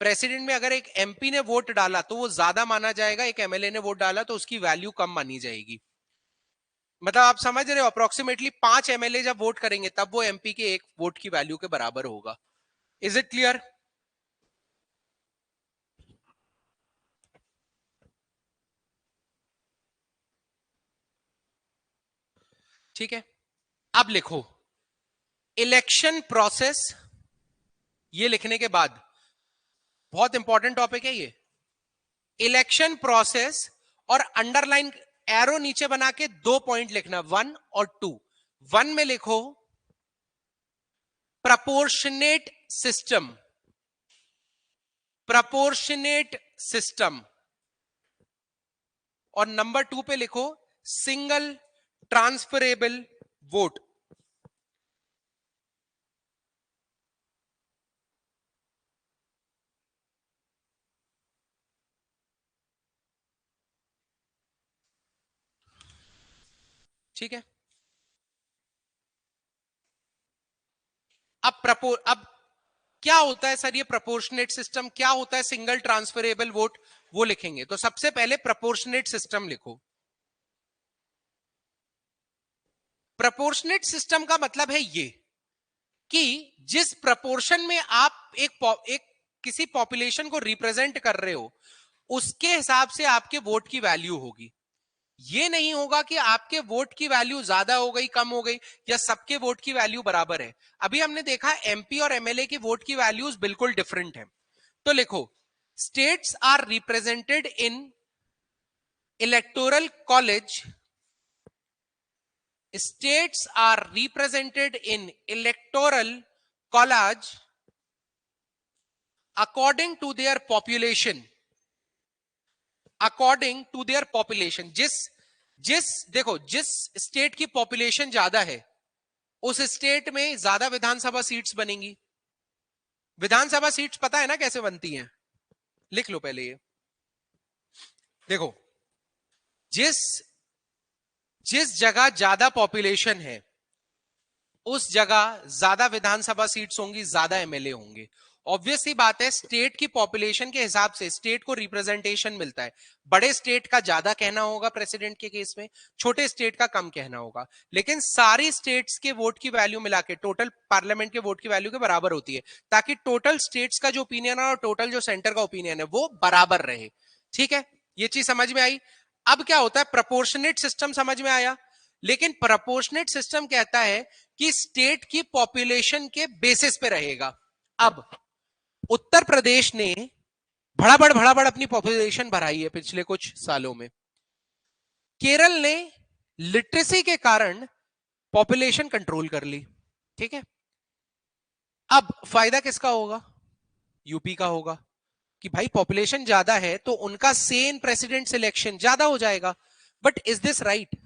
प्रेसिडेंट में अगर एक एमपी ने वोट डाला तो वो ज्यादा माना जाएगा, एक एमएलए ने वोट डाला तो उसकी वैल्यू कम मानी जाएगी। मतलब आप समझ रहे हो, अप्रोक्सीमेटली 5 एमएलए जब वोट करेंगे तब वो एमपी के एक वोट की वैल्यू के बराबर होगा। Is it clear? ठीक है, अब लिखो इलेक्शन प्रोसेस। ये लिखने के बाद बहुत इंपॉर्टेंट टॉपिक है ये, इलेक्शन प्रोसेस, और अंडरलाइन एरो नीचे बना के 2 पॉइंट लिखना, 1 और 2। 1 में लिखो प्रपोर्शनेट सिस्टम, प्रपोर्शनेट सिस्टम, और नंबर 2 पे लिखो सिंगल ट्रांसफरेबल वोट। ठीक है, अब क्या होता है सर ये प्रपोर्शनेट सिस्टम, क्या होता है सिंगल ट्रांसफरेबल वोट, वो लिखेंगे। तो सबसे पहले प्रपोर्शनेट सिस्टम लिखो। प्रपोर्शनेट सिस्टम का मतलब है ये कि जिस प्रपोर्शन में आप एक किसी पॉपुलेशन को रिप्रेजेंट कर रहे हो उसके हिसाब से आपके वोट की वैल्यू होगी। ये नहीं होगा कि आपके वोट की वैल्यू ज्यादा हो गई, कम हो गई, या सबके वोट की वैल्यू बराबर है। अभी हमने देखा एमपी और एमएलए की वोट की वैल्यूज बिल्कुल डिफरेंट है। तो लिखो states are represented in electoral college, states are represented in electoral college according to their population, according to their population। देखो जिस स्टेट की पॉपुलेशन ज्यादा है उस स्टेट में ज्यादा विधानसभा सीट्स बनेंगी। विधानसभा सीट्स पता है ना कैसे बनती हैं, लिख लो पहले ये। देखो जिस जिस जगह ज्यादा पॉपुलेशन है उस जगह ज्यादा विधानसभा सीट्स होंगी, ज्यादा एमएलए होंगे। ऑब्वियस सी बात है, स्टेट की पॉपुलेशन के हिसाब से स्टेट को रिप्रेजेंटेशन मिलता है। बड़े स्टेट का ज्यादा कहना होगा प्रेसिडेंट के केस में, छोटे स्टेट का कम कहना होगा, लेकिन सारी स्टेट्स के वोट की वैल्यू मिला के टोटल पार्लियामेंट के वोट की वैल्यू के बराबर होती है, ताकि टोटल स्टेट्स का जो ओपिनियन है और टोटल जो सेंटर का ओपिनियन है वो बराबर रहे। ठीक है, ये चीज समझ में आई। अब क्या होता है, प्रपोर्शनेट सिस्टम समझ में आया, लेकिन प्रपोर्शनेट सिस्टम कहता है कि स्टेट की पॉपुलेशन के बेसिस पे रहेगा। अब उत्तर प्रदेश ने भड़ाबड़ अपनी पॉपुलेशन बढ़ाई है पिछले कुछ सालों में। केरल ने लिटरेसी के कारण पॉपुलेशन कंट्रोल कर ली। ठीक है, अब फायदा किसका होगा? यूपी का होगा। कि भाई पॉपुलेशन ज्यादा है तो उनका से इन प्रेसिडेंट सिलेक्शन ज्यादा हो जाएगा। But is this right?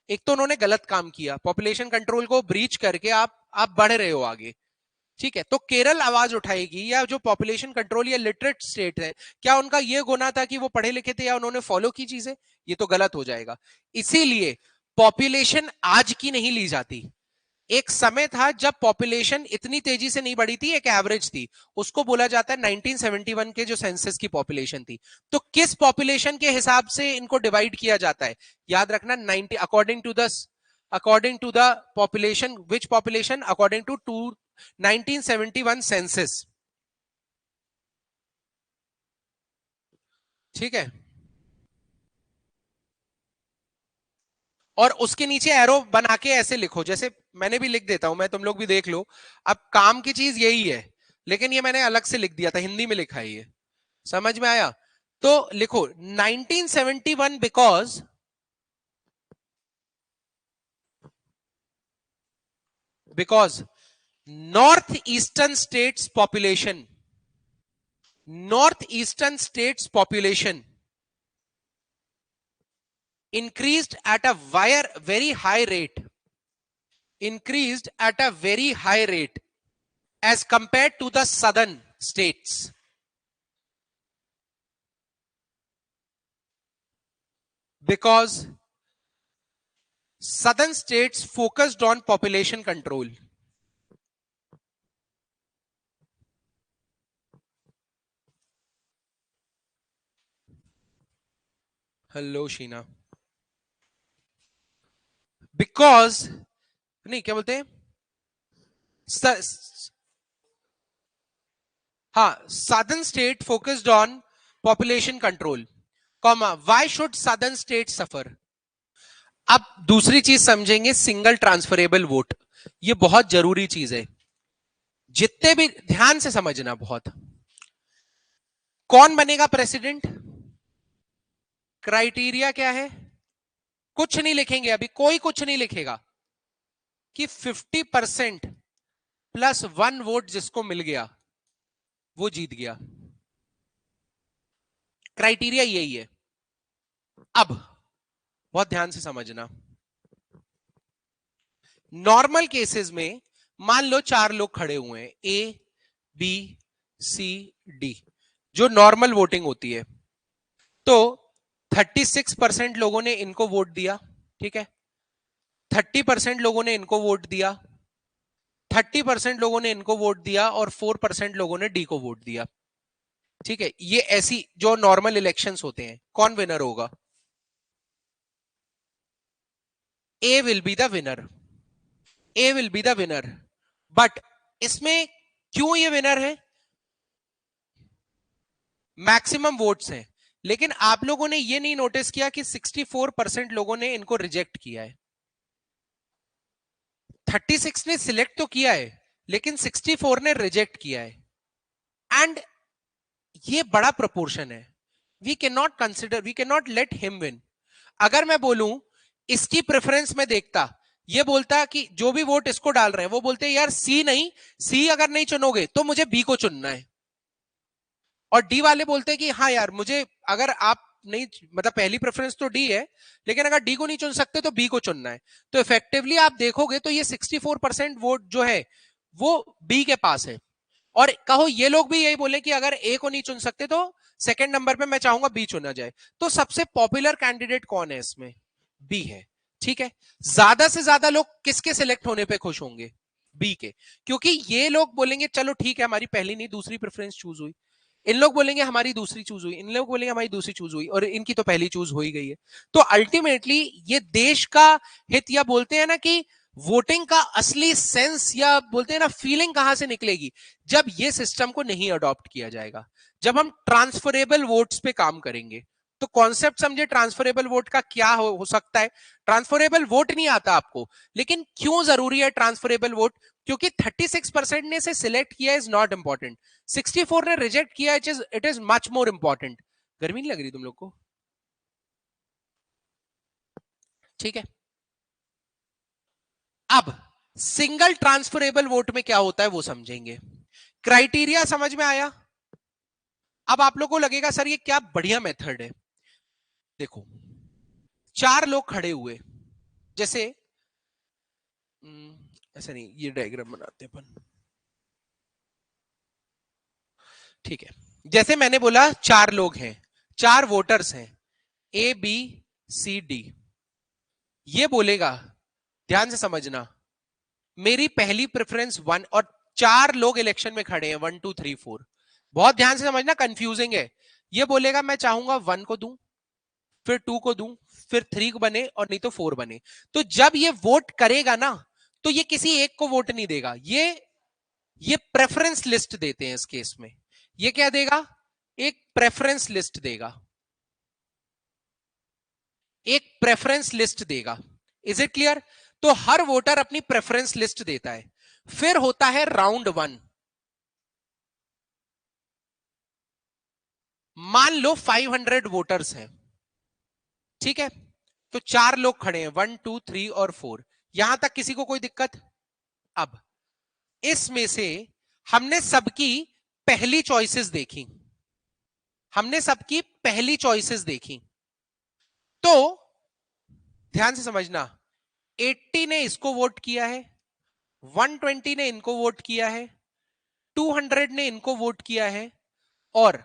एक तो उन्होंने गलत काम किया, पॉपुलेशन कंट्रोल को ब्रीच करके आप बढ़ रहे हो आगे। ठीक है, तो केरल आवाज उठाएगी, या जो पॉपुलेशन कंट्रोल या लिटरेट स्टेट है, क्या उनका यह गुना था कि वो पढ़े लिखे थे या उन्होंने फॉलो की चीजें? ये तो गलत हो जाएगा। इसीलिए पॉपुलेशन आज की नहीं ली जाती। एक समय था जब पॉपुलेशन इतनी तेजी से नहीं बढ़ी थी, एक एवरेज थी, उसको बोला जाता है 1971 के जो सेंसस की पॉपुलेशन थी। तो किस पॉपुलेशन के हिसाब से इनको डिवाइड किया जाता है? याद रखना, 90 according to the population, which population? According to 1971 census. ठीक है, और उसके नीचे एरो बना के ऐसे लिखो, जैसे मैंने भी लिख देता हूं, मैं, तुम लोग भी देख लो। अब काम की चीज यही है, लेकिन ये मैंने अलग से लिख दिया था, हिंदी में लिखा है ये। समझ में आया? तो लिखो 1971 because north eastern states population increased at a very high rate, increased at a very high rate as compared to the southern states. Because southern states focused on population control. Hello Sheena. Because नहीं, क्या बोलते हैं, हाँ, southern state focused on population control, comma, why should southern states suffer? अब दूसरी चीज समझेंगे, single transferable vote. ये बहुत जरूरी चीज है, जितने भी ध्यान से समझना बहुत। कौन बनेगा प्रेसिडेंट? क्राइटेरिया क्या है? कुछ नहीं लिखेंगे अभी, कोई कुछ नहीं लिखेगा, कि 50% प्लस 1 वोट जिसको मिल गया वो जीत गया। क्राइटेरिया यही है। अब बहुत ध्यान से समझना, नॉर्मल केसेस में मान लो 4 लोग खड़े हुए हैं, ए बी सी डी, जो नॉर्मल वोटिंग होती है, तो 36% लोगों ने इनको वोट दिया, ठीक है, 30% लोगों ने इनको वोट दिया, 30% लोगों ने इनको वोट दिया, और 4% लोगों ने डी को वोट दिया। ठीक है, ये ऐसी जो नॉर्मल इलेक्शंस होते हैं, कौन विनर होगा? A will be the winner, A will be the winner. But इसमें क्यों ये विनर है? मैक्सिमम वोट्स हैं, लेकिन आप लोगों ने ये नहीं नोटिस किया कि 64% लोगों ने इनको रिजेक्ट किया है। 36 ने सिलेक्ट तो किया है, लेकिन 64 ने रिजेक्ट किया है। एंड ये बड़ा प्रोपोर्शन है। We can not let him win. अगर मैं बोलूं इसकी प्रेफरेंस में देखता, ये बोलता कि जो भी वोट इसको डाल रहे हैं वो बोलते हैं यार सी नहीं, सी अगर नहीं चुनोगे तो मुझे बी को चुनना है, और डी वाले बोलते हैं कि हाँ यार मुझे, अगर आप नहीं, मतलब पहली प्रेफरेंस तो डी है, लेकिन अगर डी को नहीं चुन सकते तो बी को चुनना है। तो इफेक्टिवली आप देखोगे तो ये 64% वोट जो है वो बी के पास है। और कहो ये लोग भी यही बोले कि अगर ए को नहीं चुन सकते तो सेकंड नंबर पे मैं चाहूंगा बी चुना जाए। तो सबसे पॉपुलर कैंडिडेट कौन है इसमें? बी है। ठीक है, ज्यादा से ज्यादा लोग किसके सिलेक्ट होने पे खुश होंगे? बी के, क्योंकि ये लोग बोलेंगे चलो ठीक है हमारी पहली नहीं दूसरी प्रेफरेंस चूज हुई, इन लोग बोलेंगे हमारी दूसरी चूज हुई, इन लोग बोलेंगे हमारी दूसरी चूज हुई, और इनकी तो पहली चूज हो ही गई है। तो अल्टीमेटली ये देश का हित, या बोलते हैं ना कि वोटिंग का असली सेंस, या बोलते हैं ना फीलिंग, कहां से निकलेगी? जब ये सिस्टम को नहीं अडॉप्ट किया जाएगा, जब हम ट्रांसफरेबल वोट्स पे काम करेंगे। तो कॉन्सेप्ट समझे ट्रांसफरेबल वोट का क्या हो सकता है। ट्रांसफरेबल वोट नहीं आता आपको, लेकिन क्यों जरूरी है ट्रांसफरेबल वोट? क्योंकि 36% ने से सिलेक्ट किया इज नॉट इंपॉर्टेंट, 64 ने रिजेक्ट किया, it is much more important. गर्मी नहीं लग रही तुम लोग को? ठीक है, अब सिंगल ट्रांसफरेबल वोट में क्या होता है वो समझेंगे। क्राइटेरिया समझ में आया? अब आप लोग को लगेगा सर ये क्या बढ़िया मेथड है। देखो 4 लोग खड़े हुए, जैसे ऐसा नहीं, ये डायग्राम बनाते हैं अपन, ठीक है। जैसे मैंने बोला 4 लोग हैं, 4 वोटर्स हैं, ए बी सी डी। ये बोलेगा, ध्यान से समझना, मेरी पहली प्रेफरेंस 1, और 4 लोग इलेक्शन में खड़े हैं, 1 2 3 4। बहुत ध्यान से समझना, कंफ्यूजिंग है। ये बोलेगा मैं चाहूंगा 1 को दूं, फिर 2 को दूं, फिर 3 को बने, और नहीं तो 4 बने। तो जब ये वोट करेगा ना, तो ये किसी एक को वोट नहीं देगा, ये प्रेफरेंस लिस्ट देते हैं इस केस में। ये क्या देगा? एक प्रेफरेंस लिस्ट देगा, एक प्रेफरेंस लिस्ट देगा। Is it clear? तो हर वोटर अपनी प्रेफरेंस लिस्ट देता है। फिर होता है राउंड 1। मान लो 500 वोटर्स हैं, ठीक है, तो 4 लोग खड़े हैं, 1 2 3 और 4। यहां तक किसी को कोई दिक्कत? अब इसमें से हमने सबकी पहली चॉइसेस देखी, हमने सबकी पहली चॉइसेस देखी। तो ध्यान से समझना, 80 ने इसको वोट किया है, 120 ने इनको वोट किया है, 200 ने इनको वोट किया है, और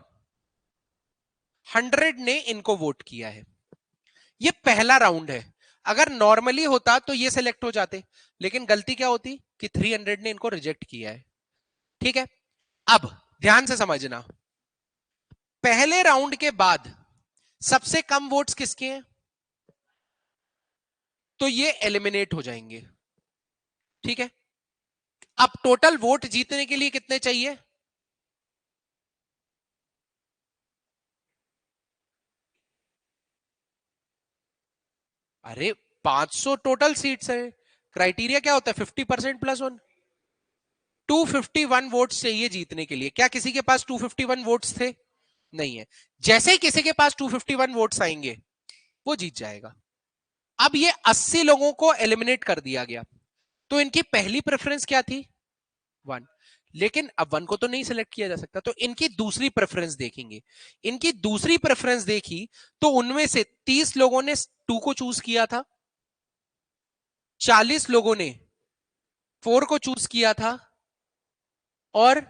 100 ने इनको वोट किया है। ये पहला राउंड है। अगर नॉर्मली होता तो ये सिलेक्ट हो जाते, लेकिन गलती क्या होती कि 300 ने इनको रिजेक्ट किया है, ठीक है। अब ध्यान से समझना, पहले राउंड के बाद सबसे कम वोट्स किसके हैं? तो ये एलिमिनेट हो जाएंगे, ठीक है। अब टोटल वोट जीतने के लिए कितने चाहिए? अरे 500 टोटल सीट्स है, क्राइटेरिया क्या होता है? 50% +1। 251 वोट्स चाहिए जीतने के लिए। क्या किसी के पास 251 वोट्स थे? नहीं है। जैसे ही किसी के पास 251 वोट्स आएंगे, वो जीत जाएगा। अब ये 80 लोगों को एलिमिनेट कर दिया गया, तो इनकी पहली प्रेफरेंस क्या थी? 1। लेकिन अब 1 को तो नहीं सिलेक्ट किया जा सकता, तो इनकी दूसरी प्रेफरेंस देखेंगे। इनकी दूसरी प्रेफरेंस देखी, तो उनमें से 30 लोगों ने 2 को चूज किया था, 40 लोगों ने 4 को चूज किया था, और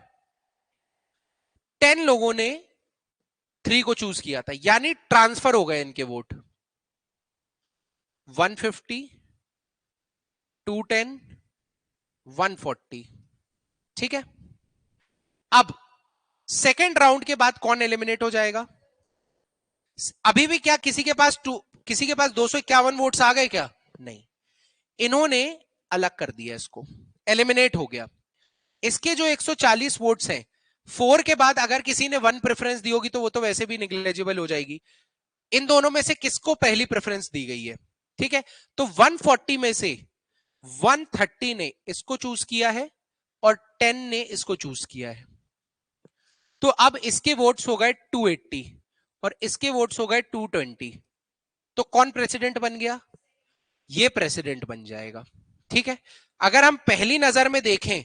10 लोगों ने 3 को चूज किया था। यानी ट्रांसफर हो गए इनके वोट, 150, 210, 140, ठीक है। अब सेकेंड राउंड के बाद कौन एलिमिनेट हो जाएगा? अभी भी क्या किसी के पास 251 वोट्स आ गए क्या? नहीं, इन्होंने अलग कर दिया, इसको एलिमिनेट हो गया। इसके जो 140 वोट्स हैं, 4 के बाद अगर किसी ने 1 प्रेफरेंस दी होगी तो वो तो वैसे भी निग्लेजिबल हो जाएगी। इन दोनों में से किसको पहली प्रेफरेंस दी गई है? ठीक है, तो 140 में से 130 ने इसको चूज किया है, और 10 ने इसको चूज किया है। तो अब इसके वोट्स हो गए 280, और इसके वोट्स हो गए 220। तो कौन प्रेसिडेंट बन गया? ये प्रेसिडेंट बन जाएगा, ठीक है। अगर हम पहली नजर में देखें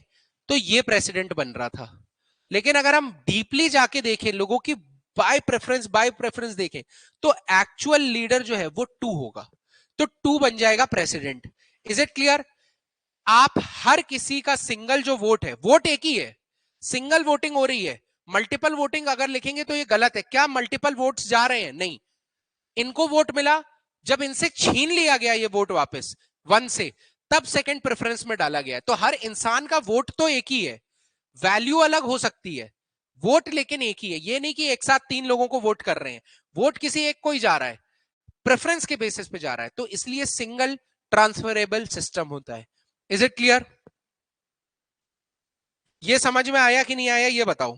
तो ये प्रेसिडेंट बन रहा था, लेकिन अगर हम डीपली जाके देखें, लोगों की बाय प्रेफरेंस देखें, तो एक्चुअल लीडर जो है वो 2 होगा, तो 2 बन जाएगा प्रेसिडेंट। Is it clear? आप हर किसी का सिंगल जो वोट है, वोट एक ही है, सिंगल वोटिंग हो रही है। मल्टीपल वोटिंग अगर लिखेंगे तो ये गलत है। क्या मल्टीपल वोट्स जा रहे हैं? नहीं, इनको वोट मिला, जब इनसे छीन लिया गया ये वोट वापस 1 से, तब सेकंड प्रेफरेंस में डाला गया। तो हर इंसान का वोट तो एक ही है, वैल्यू अलग हो सकती है, वोट लेकिन एक ही है। ये नहीं कि एक साथ 3 लोगों को वोट कर रहे हैं, वोट किसी एक को ही जा रहा है, प्रेफरेंस के बेसिस पे जा रहा है। तो इसलिए सिंगल ट्रांसफरेबल सिस्टम होता है। Is it clear? ये समझ में आया कि नहीं आया, ये बताओ।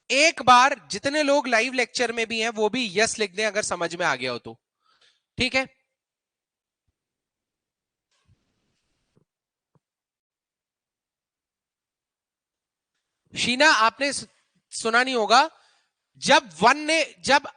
एक बार जितने लोग लाइव लेक्चर में भी हैं वो भी यस लिख दें अगर समझ में आ गया हो तो, ठीक है। शीना, आपने सुना नहीं होगा, जब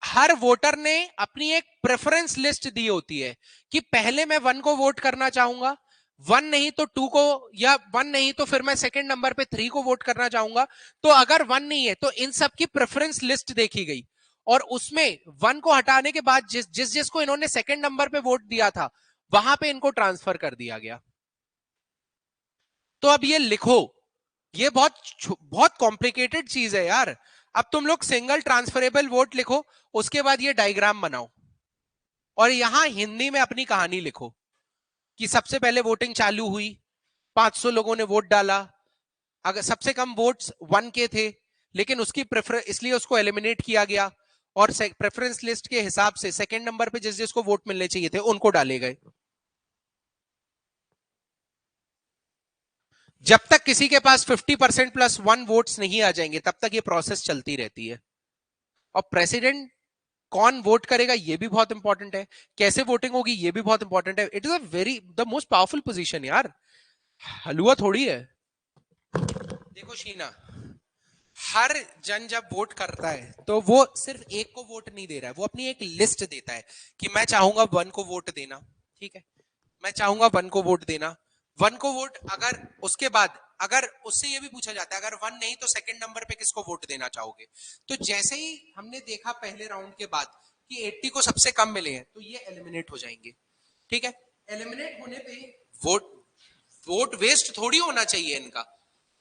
हर वोटर ने अपनी एक प्रेफरेंस लिस्ट दी होती है कि पहले मैं 1 को वोट करना चाहूंगा, वन नहीं तो टू को, या वन नहीं तो फिर मैं सेकंड नंबर पे थ्री को वोट करना चाहूंगा। तो अगर वन नहीं है तो इन सब की प्रेफरेंस लिस्ट देखी गई, और उसमें वन को हटाने के बाद जिसको इन्होंने सेकंड नंबर पे वोट दिया था वहां पे इनको ट्रांसफर कर दिया गया। तो अब ये लिखो, ये बहुत बहुत कॉम्प्लिकेटेड चीज है यार। अब तुम लोग सिंगल ट्रांसफरेबल वोट लिखो, उसके बाद ये डायग्राम बनाओ, और यहां हिंदी में अपनी कहानी लिखो कि सबसे पहले वोटिंग चालू हुई, 500 लोगों ने वोट डाला, अगर सबसे कम वोट्स वन के थे, लेकिन उसकी प्रेफरेंस, इसलिए उसको एलिमिनेट किया गया, और प्रेफरेंस लिस्ट के हिसाब से सेकंड नंबर पे जिस जिसको वोट मिलने चाहिए थे उनको डाले गए। जब तक किसी के पास 50% प्लस वन वोट्स नहीं आ जाएंगे तब तक ये प्रोसेस चलती रहती है। और प्रेसिडेंट कौन वोट करेगा ये भी बहुत इंपॉर्टेंट है, कैसे वोटिंग होगी ये भी बहुत इंपॉर्टेंट है। It is a very the most powerful position यार, हलवा थोड़ी है। देखो शीना, हर जन जब वोट करता है तो वो सिर्फ एक को वोट नहीं दे रहा है, वो अपनी एक लिस्ट देता है कि मैं चाहूंगा वन को वोट देना, ठीक है, मैं चाहूंगा वन को वोट देना। वन को वोट, अगर उसके बाद अगर उससे ये भी पूछा जाता है अगर वन नहीं तो सेकंड नंबर पे किसको वोट देना चाहोगे, तो जैसे ही हमने देखा पहले राउंड के बाद कि 80 को सबसे कम मिले हैं तो ये एलिमिनेट हो जाएंगे, ठीक है। एलिमिनेट होने पे वोट वोट वेस्ट थोड़ी होना चाहिए इनका,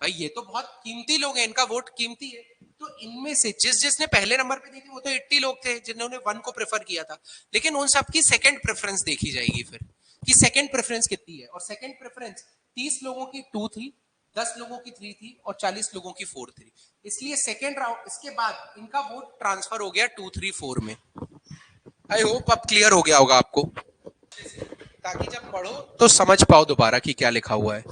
भाई ये तो बहुत कीमती लोग हैं, इनका वोट कीमती है। तो इनमें से जिसने पहले नंबर पे दी थी वो तो 80 लोग थे जिन्होंने वन को प्रेफर किया था, लेकिन उन सबकी सेकंड प्रेफरेंस देखी जाएगी फिर कि सेकंड प्रेफरेंस कितनी है, और सेकंड प्रेफरेंस 30 लोगों की टू थी, 10 लोगों की थ्री थी, और 40 लोगों की फोर थी। इसलिए सेकंड राउंड इसके बाद इनका वोट ट्रांसफर हो गया 2, 3, 4 में। आई होप अब क्लियर हो गया होगा आपको, ताकि जब पढ़ो तो समझ पाओ दोबारा कि क्या लिखा हुआ है।